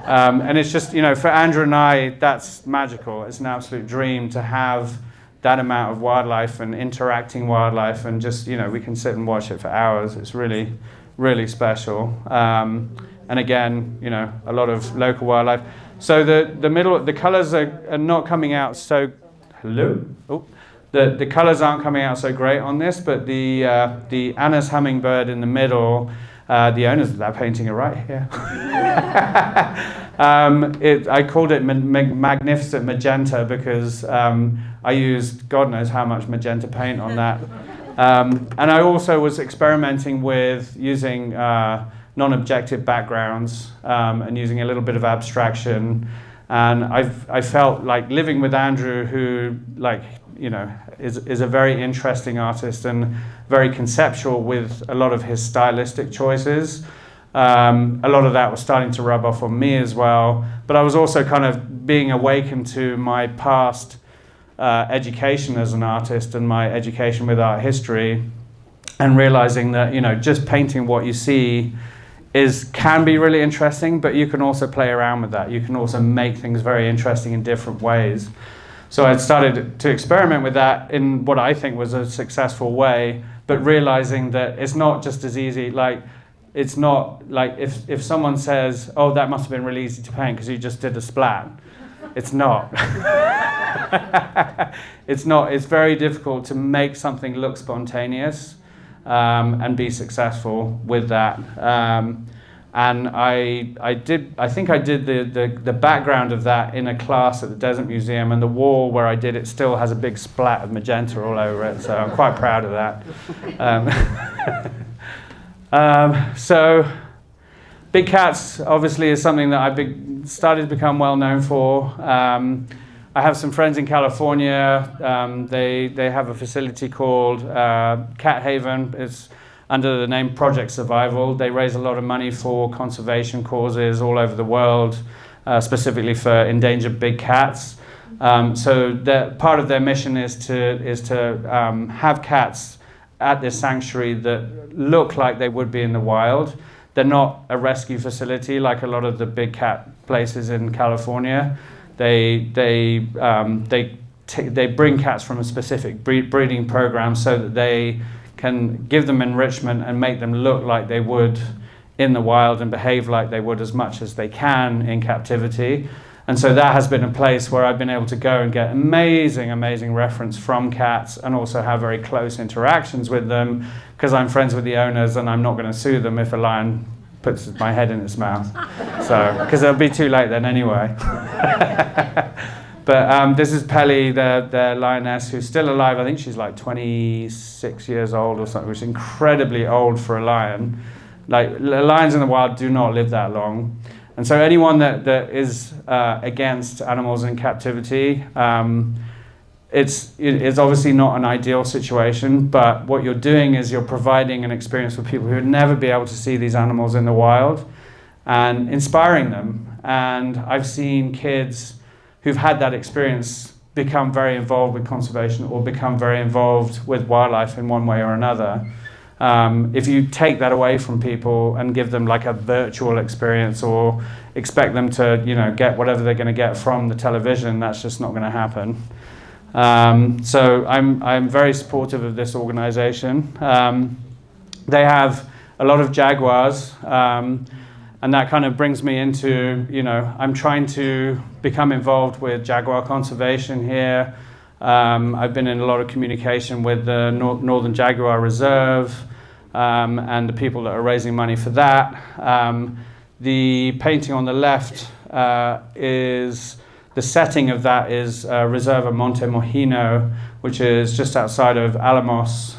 And it's just, for Andrew and I, that's magical. It's an absolute dream to have that amount of wildlife and interacting wildlife, and just, we can sit and watch it for hours. It's really, really special. And again, a lot of local wildlife. So the colors are not coming out so, hello? Oh. The colors aren't coming out so great on this, but the Anna's hummingbird in the middle, the owners of that painting are right here. I called it Magnificent Magenta because I used God knows how much magenta paint on that. And I also was experimenting with using non-objective backgrounds and using a little bit of abstraction. And I felt like living with Andrew, who is a very interesting artist and very conceptual with a lot of his stylistic choices. A lot of that was starting to rub off on me as well. But I was also kind of being awakened to my past education as an artist and my education with art history, and realizing that, just painting what you see can be really interesting, but you can also play around with that. You can also make things very interesting in different ways. So I started to experiment with that in what I think was a successful way, but realizing that it's not just as easy. Like, it's not like if someone says, oh, that must have been really easy to paint because you just did a splat. It's not. It's not. It's very difficult to make something look spontaneous and be successful with that. And I think I did the background of that in a class at the Desert Museum, and the wall where I did it still has a big splat of magenta all over it, so I'm quite proud of that. So big cats obviously is something that I've started to become well known for. I have some friends in California. They have a facility called Cat Haven. It's under the name Project Survival. They raise a lot of money for conservation causes all over the world, specifically for endangered big cats. So part of their mission is to have cats at this sanctuary that look like they would be in the wild. They're not a rescue facility like a lot of the big cat places in California. They bring cats from a specific breeding program so that they can give them enrichment and make them look like they would in the wild and behave like they would as much as they can in captivity. And so that has been a place where I've been able to go and get amazing reference from cats, and also have very close interactions with them, because I'm friends with the owners and I'm not going to sue them if a lion puts my head in its mouth. So, because it'll be too late then anyway. But this is Pelly, the lioness, who's still alive. I think she's like 26 years old or something, which is incredibly old for a lion. Like, lions in the wild do not live that long. And so anyone that is against animals in captivity, it's obviously not an ideal situation, but what you're doing is you're providing an experience for people who would never be able to see these animals in the wild, and inspiring them. And I've seen kids who've had that experience become very involved with conservation, or become very involved with wildlife in one way or another. If you take that away from people and give them like a virtual experience, or expect them to, get whatever they're going to get from the television, that's just not going to happen. So I'm very supportive of this organization. They have a lot of jaguars, and that kind of brings me into, I'm trying to become involved with jaguar conservation here. I've been in a lot of communication with the Northern Jaguar Reserve, and the people that are raising money for that. The painting on the left is, the setting of that is Reserva Monte Mojino, which is just outside of Alamos.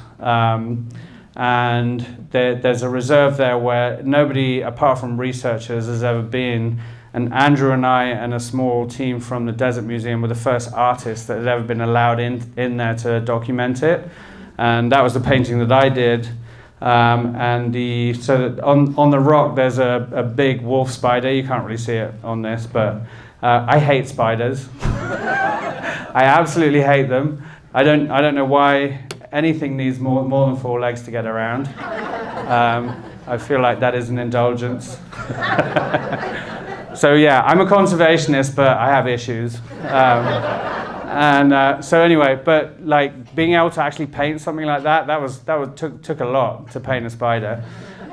And there's a reserve there where nobody apart from researchers has ever been. And Andrew and I and a small team from the Desert Museum were the first artists that had ever been allowed in there to document it. And that was the painting that I did. So that on the rock there's a big wolf spider. You can't really see it on this, but I hate spiders. I absolutely hate them. I don't know why anything needs more than 4 legs to get around. I feel like that is an indulgence. So yeah, I'm a conservationist, but I have issues. So anyway, but like being able to actually paint something like that, took a lot to paint a spider.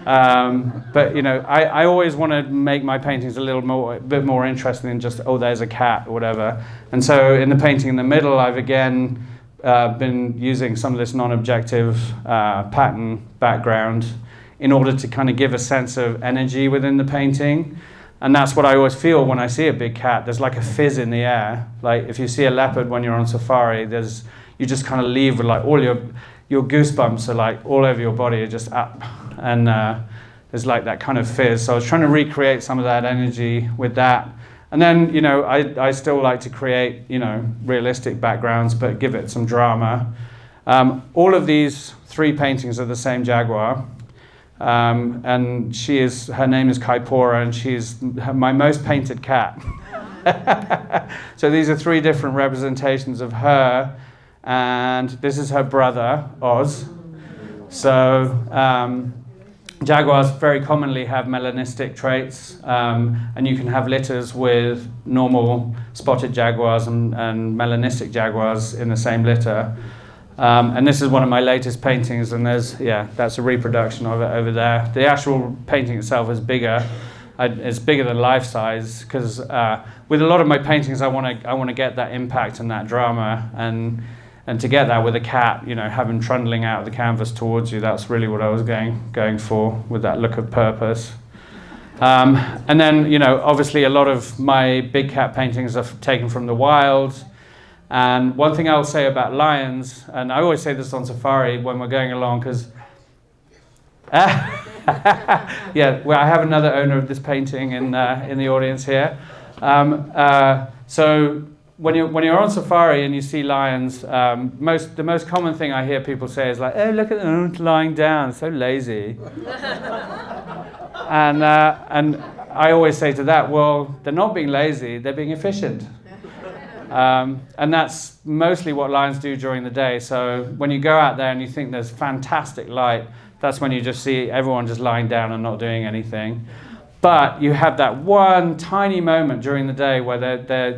But you know, I always want to make my paintings a bit more interesting than just, oh, there's a cat or whatever. And so in the painting in the middle, I've again been using some of this non-objective pattern background in order to kind of give a sense of energy within the painting. And that's what I always feel when I see a big cat. There's like a fizz in the air. Like if you see a leopard when you're on safari, you just kind of leave with like all your goosebumps are like all over your body are just up. And there's like that kind of fizz. So I was trying to recreate some of that energy with that. And then, you know, I still like to create, you know, realistic backgrounds, but give it some drama. All of these 3 paintings are the same jaguar. And her name is Kaipora, and she's my most painted cat. So these are 3 different representations of her, and this is her brother, Oz. So jaguars very commonly have melanistic traits, and you can have litters with normal spotted jaguars and melanistic jaguars in the same litter. And this is one of my latest paintings, and that's a reproduction of it over there. The actual painting itself is bigger. It's bigger than life size, because with a lot of my paintings, I want to get that impact and that drama, and to get that with a cat, you know, have him trundling out of the canvas towards you. That's really what I was going for with that look of purpose. And then, you know, obviously a lot of my big cat paintings are taken from the wild. And one thing I'll say about lions, and I always say this on safari when we're going along, because yeah, well, I have another owner of this painting in the audience here. So when you're on safari and you see lions, the most common thing I hear people say is like, "Oh, look at them lying down, so lazy." And I always say to that, well, they're not being lazy, they're being efficient. And that's mostly what lions do during the day. So when you go out there and you think there's fantastic light, that's when you just see everyone just lying down and not doing anything. But you have that one tiny moment during the day where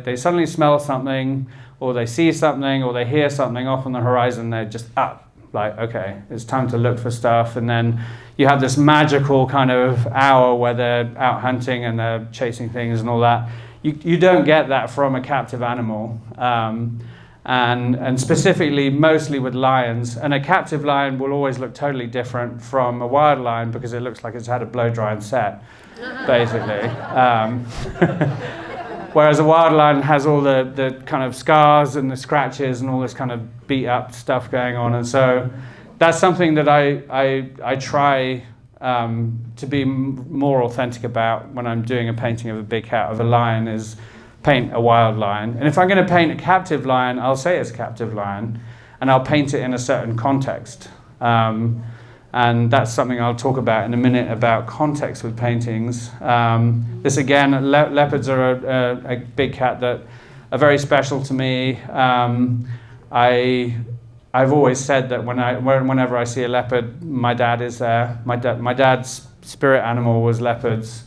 they suddenly smell something, or they see something, or they hear something off on the horizon. They're just up, like, okay, it's time to look for stuff. And then you have this magical kind of hour where they're out hunting and they're chasing things and all that. You don't get that from a captive animal, and specifically mostly with lions. And a captive lion will always look totally different from a wild lion because it looks like it's had a blow dry and set, basically. Whereas a wild lion has all the kind of scars and the scratches and all this kind of beat up stuff going on. And so that's something that I try to be more authentic about when I'm doing a painting of a big cat, of a lion, is paint a wild lion. And if I'm going to paint a captive lion, I'll say it's a captive lion, and I'll paint it in a certain context. And that's something I'll talk about in a minute, about context with paintings. This again, leopards are a big cat that are very special to me. I've always said that whenever I see a leopard, my dad is there. My dad's spirit animal was leopards.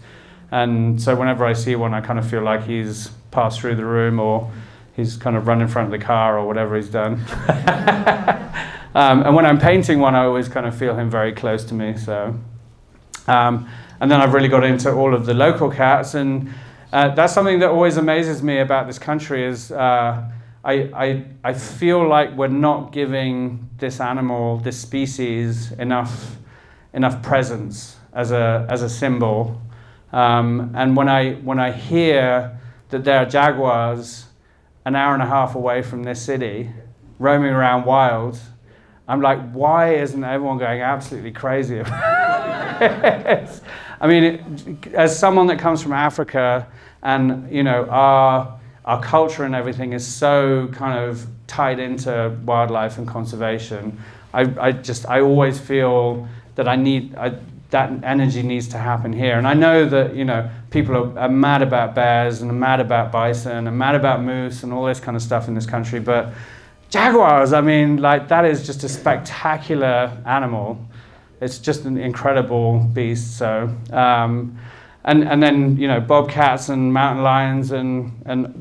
And so whenever I see one, I kind of feel like he's passed through the room, or he's kind of run in front of the car, or whatever he's done. And when I'm painting one, I always kind of feel him very close to me. So, and then I've really got into all of the local cats. And that's something that always amazes me about this country is I feel like we're not giving this animal, this species, enough presence as a symbol. And when I hear that there are jaguars an hour and a half away from this city, roaming around wild, I'm like, why isn't everyone going absolutely crazy about it? I mean, as someone that comes from Africa, and you know, our culture and everything is so kind of tied into wildlife and conservation. I always feel that that energy needs to happen here. And I know that, you know, people are mad about bears and are mad about bison and mad about moose and all this kind of stuff in this country, but jaguars, I mean, like, that is just a spectacular animal. It's just an incredible beast. So, and then, you know, bobcats and mountain lions, and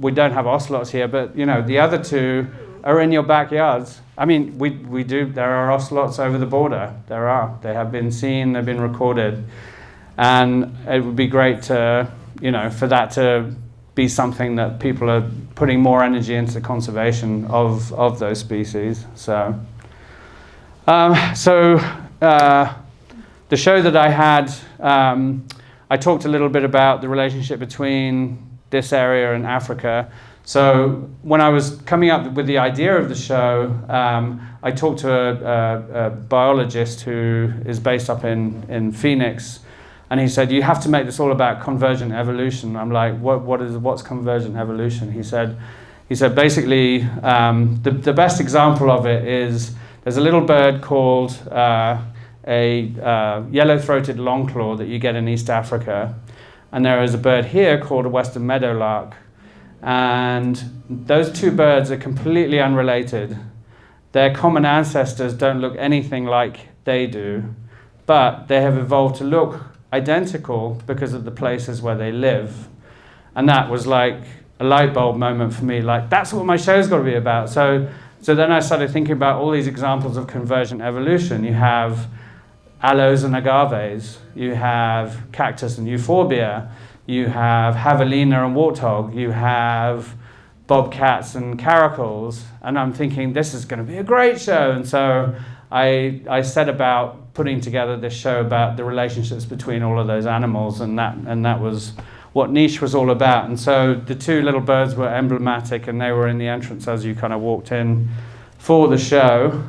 we don't have ocelots here, but, you know, the other two are in your backyards. I mean, we do, there are ocelots over the border. There are. They have been seen, they've been recorded. And it would be great to, you know, for that to be something that people are putting more energy into the conservation of those species. So, the show that I had, I talked a little bit about the relationship between this area and Africa. So when I was coming up with the idea of the show, I talked to a biologist who is based up in Phoenix, and he said, you have to make this all about convergent evolution. I'm like, what's convergent evolution? He said basically, the best example of it is there's a little bird called a yellow-throated longclaw that you get in East Africa, and there is a bird here called a western meadowlark, and those two birds are completely unrelated. Their common ancestors don't look anything like they do, but they have evolved to look identical because of the places where they live. And that was like a light bulb moment for me, like that's what my show's got to be about. So then I started thinking about all these examples of convergent evolution. You have aloes and agaves, you have cactus and euphorbia, you have javelina and warthog, you have bobcats and caracals, and I'm thinking this is going to be a great show. And so I set about putting together this show about the relationships between all of those animals, and that was what Niche was all about. And so the two little birds were emblematic, and they were in the entrance as you kind of walked in for the show.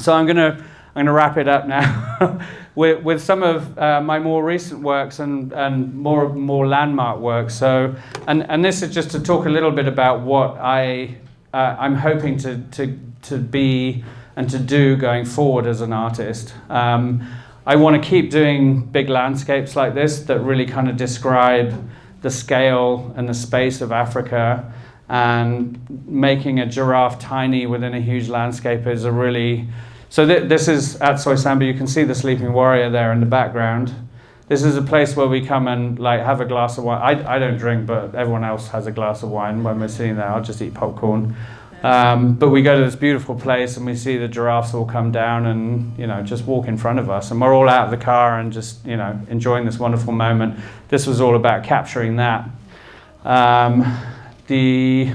So I'm gonna wrap it up now with some of my more recent works and more landmark works. So and this is just to talk a little bit about what I'm hoping to be and to do going forward as an artist. I want to keep doing big landscapes like this that really kind of describe the scale and the space of Africa, and making a giraffe tiny within a huge landscape is a really... So this is at Soisamba. You can see the sleeping warrior there in the background. This is a place where we come and like have a glass of wine. I don't drink, but everyone else has a glass of wine when we're sitting there. I'll just eat popcorn. But we go to this beautiful place and we see the giraffes all come down and, you know, just walk in front of us. And we're all out of the car and just, you know, enjoying this wonderful moment. This was all about capturing that. The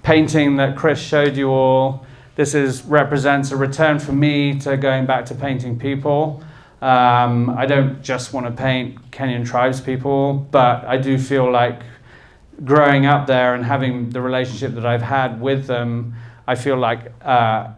painting that Chris showed you all, this represents a return for me to going back to painting people. I don't just want to paint Kenyan tribes people, but I do feel like growing up there and having the relationship that I've had with them, I feel like I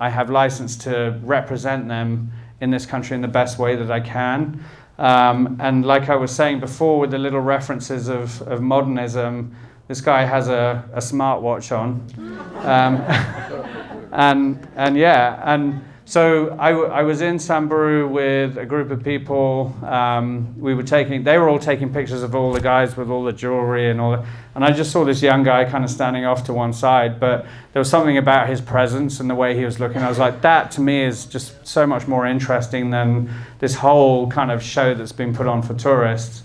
have license to represent them in this country in the best way that I can. And like I was saying before, with the little references of modernism, this guy has a smartwatch on. And so I was in Samburu with a group of people. They were all taking pictures of all the guys with all the jewelry and all that. And I just saw this young guy kind of standing off to one side, but there was something about his presence and the way he was looking. I was like, that to me is just so much more interesting than this whole kind of show that's been put on for tourists.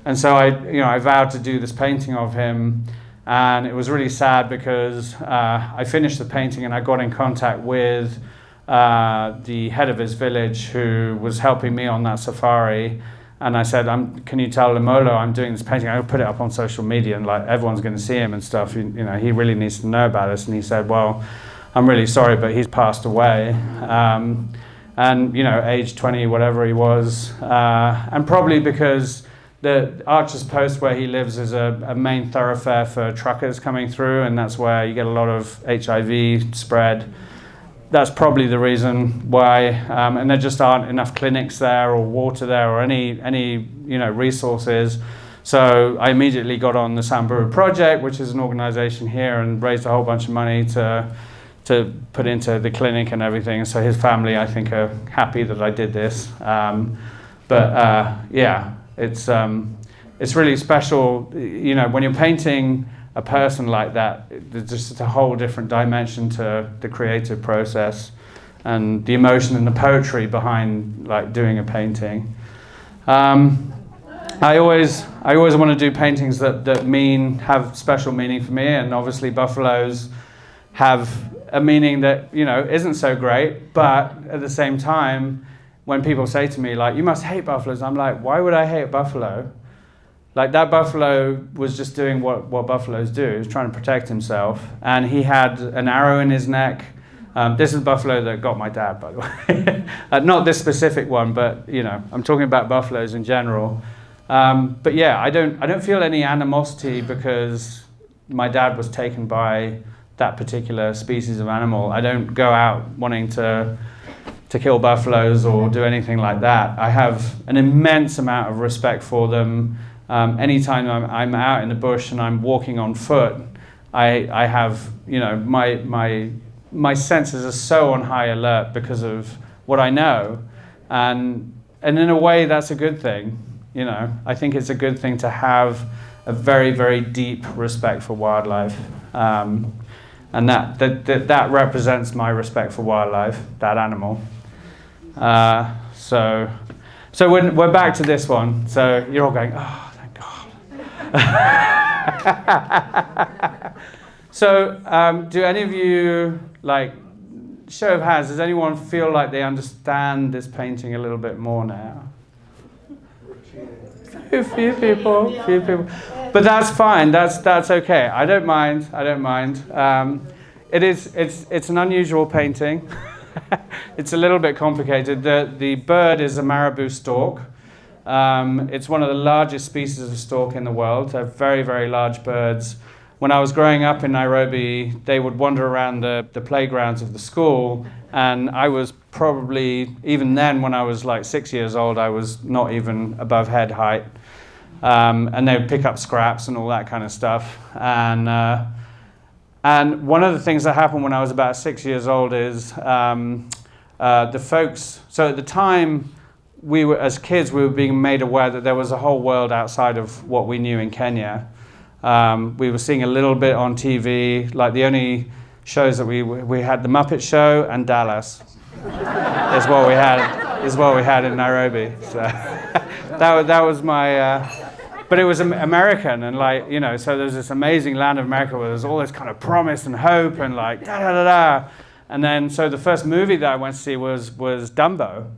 And so I vowed to do this painting of him. And it was really sad because I finished the painting and I got in contact with the head of his village who was helping me on that safari, and I said, can you tell Lemolo I'm doing this painting? I'll put it up on social media and like everyone's going to see him and stuff. You know, he really needs to know about this. And he said, well, I'm really sorry, but he's passed away. And you know, age 20, whatever he was, and probably because the Archer's Post where he lives is a main thoroughfare for truckers coming through, and that's where you get a lot of HIV spread. That's probably the reason why, and there just aren't enough clinics there or water there or any resources. So I immediately got on the Samburu Project, which is an organization here, and raised a whole bunch of money to put into the clinic and everything. So his family, I think, are happy that I did this. It's really special, you know, when you're painting a person like that. There's just a whole different dimension to the creative process and the emotion and the poetry behind like doing a painting. I always want to do paintings that have special meaning for me, and obviously buffaloes have a meaning that, you know, isn't so great, but at the same time, when people say to me, like, you must hate buffaloes, I'm like, why would I hate a buffalo? Like, that buffalo was just doing what buffaloes do. He was trying to protect himself, and he had an arrow in his neck. This is the buffalo that got my dad, by the way. Not this specific one, but, you know, I'm talking about buffaloes in general. But yeah, I don't feel any animosity because my dad was taken by that particular species of animal. I don't go out wanting to kill buffaloes or do anything like that. I have an immense amount of respect for them. Anytime I'm out in the bush and I'm walking on foot, I have, you know, my senses are so on high alert because of what I know, and in a way that's a good thing. You know, I think it's a good thing to have a very, very deep respect for wildlife, and that represents my respect for wildlife, that animal. So we're back to this one. So you're all going, oh, thank God. So do any of you, like, show of hands, does anyone feel like they understand this painting a little bit more now? A few people. But that's fine, that's okay. I don't mind. It's an unusual painting. It's a little bit complicated. The bird is a marabou stork. It's one of the largest species of stork in the world. They're very, very large birds. When I was growing up in Nairobi, they would wander around the playgrounds of the school, and I was probably, even then when I was like 6 years old, I was not even above head height. And they would pick up scraps and all that kind of stuff. And one of the things that happened when I was about 6 years old is the folks, so at the time, as kids, we were being made aware that there was a whole world outside of what we knew in Kenya. We were seeing a little bit on TV, like the only shows that we had, the Muppet Show and Dallas is what we had in Nairobi. So that was my, but it was American, and like, you know, so there's this amazing land of America where there's all this kind of promise and hope and like da da da da. And then so the first movie that I went to see was Dumbo.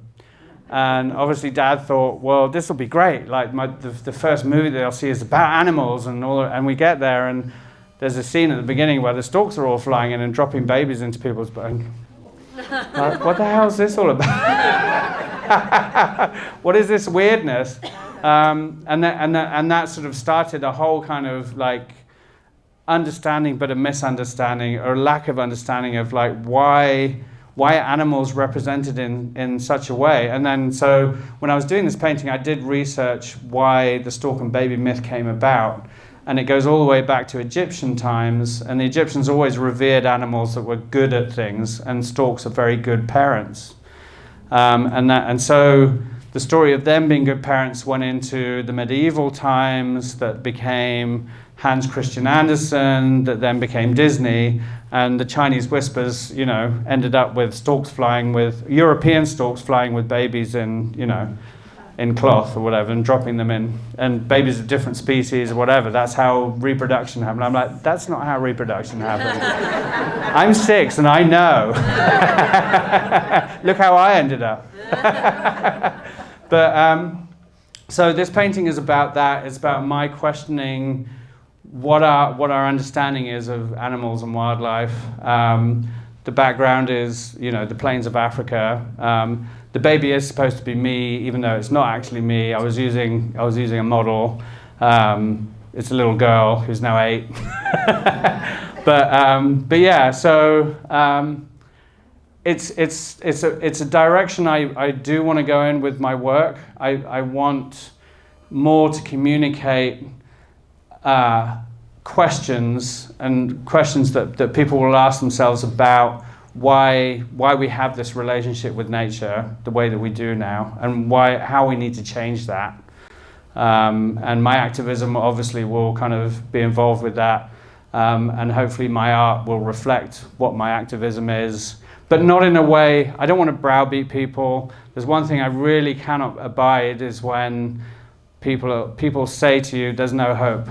And obviously Dad thought, well, this will be great. Like the first movie that I'll see is about animals and all, and we get there and there's a scene at the beginning where the storks are all flying in and dropping babies into people's bones. Like, what the hell is this all about? What is this weirdness? And that sort of started a whole kind of like understanding, but a misunderstanding or lack of understanding of like why are animals represented in such a way. And then so when I was doing this painting, I did research why the stork and baby myth came about. And it goes all the way back to Egyptian times, and the Egyptians always revered animals that were good at things, and storks are very good parents. And so the story of them being good parents went into the medieval times, that became Hans Christian Andersen, that then became Disney, and the Chinese whispers, you know, ended up with European storks flying with babies in cloth or whatever, and dropping them in, and babies of different species or whatever. That's how reproduction happened. I'm like, that's not how reproduction happened. I'm 6 and I know. Look how I ended up. But so this painting is about that. It's about my questioning what our understanding is of animals and wildlife. The background is, you know, the plains of Africa. The baby is supposed to be me, even though it's not actually me. I was using a model. It's a little girl who's now 8. But yeah, so it's a direction I do want to go in with my work. I want more to communicate questions that people will ask themselves about why we have this relationship with nature the way that we do now, and how we need to change that. And my activism obviously will kind of be involved with that, and hopefully my art will reflect what my activism is. but not in a way, I don't want to browbeat people. There's one thing I really cannot abide is when people say to you, there's no hope.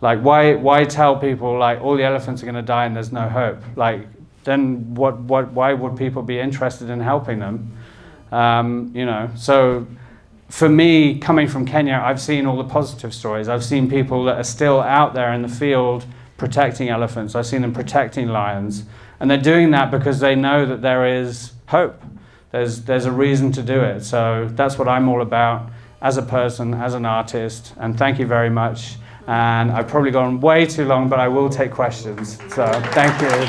Like, why tell people, like, all the elephants are going to die and there's no hope? Like, then why would people be interested in helping them? You know, so for me, coming from Kenya, I've seen all the positive stories. I've seen people that are still out there in the field protecting elephants. I've seen them protecting lions. And they're doing that because they know that there is hope. There's a reason to do it. So that's what I'm all about as a person, as an artist. And thank you very much. And I've probably gone way too long, but I will take questions. So thank you.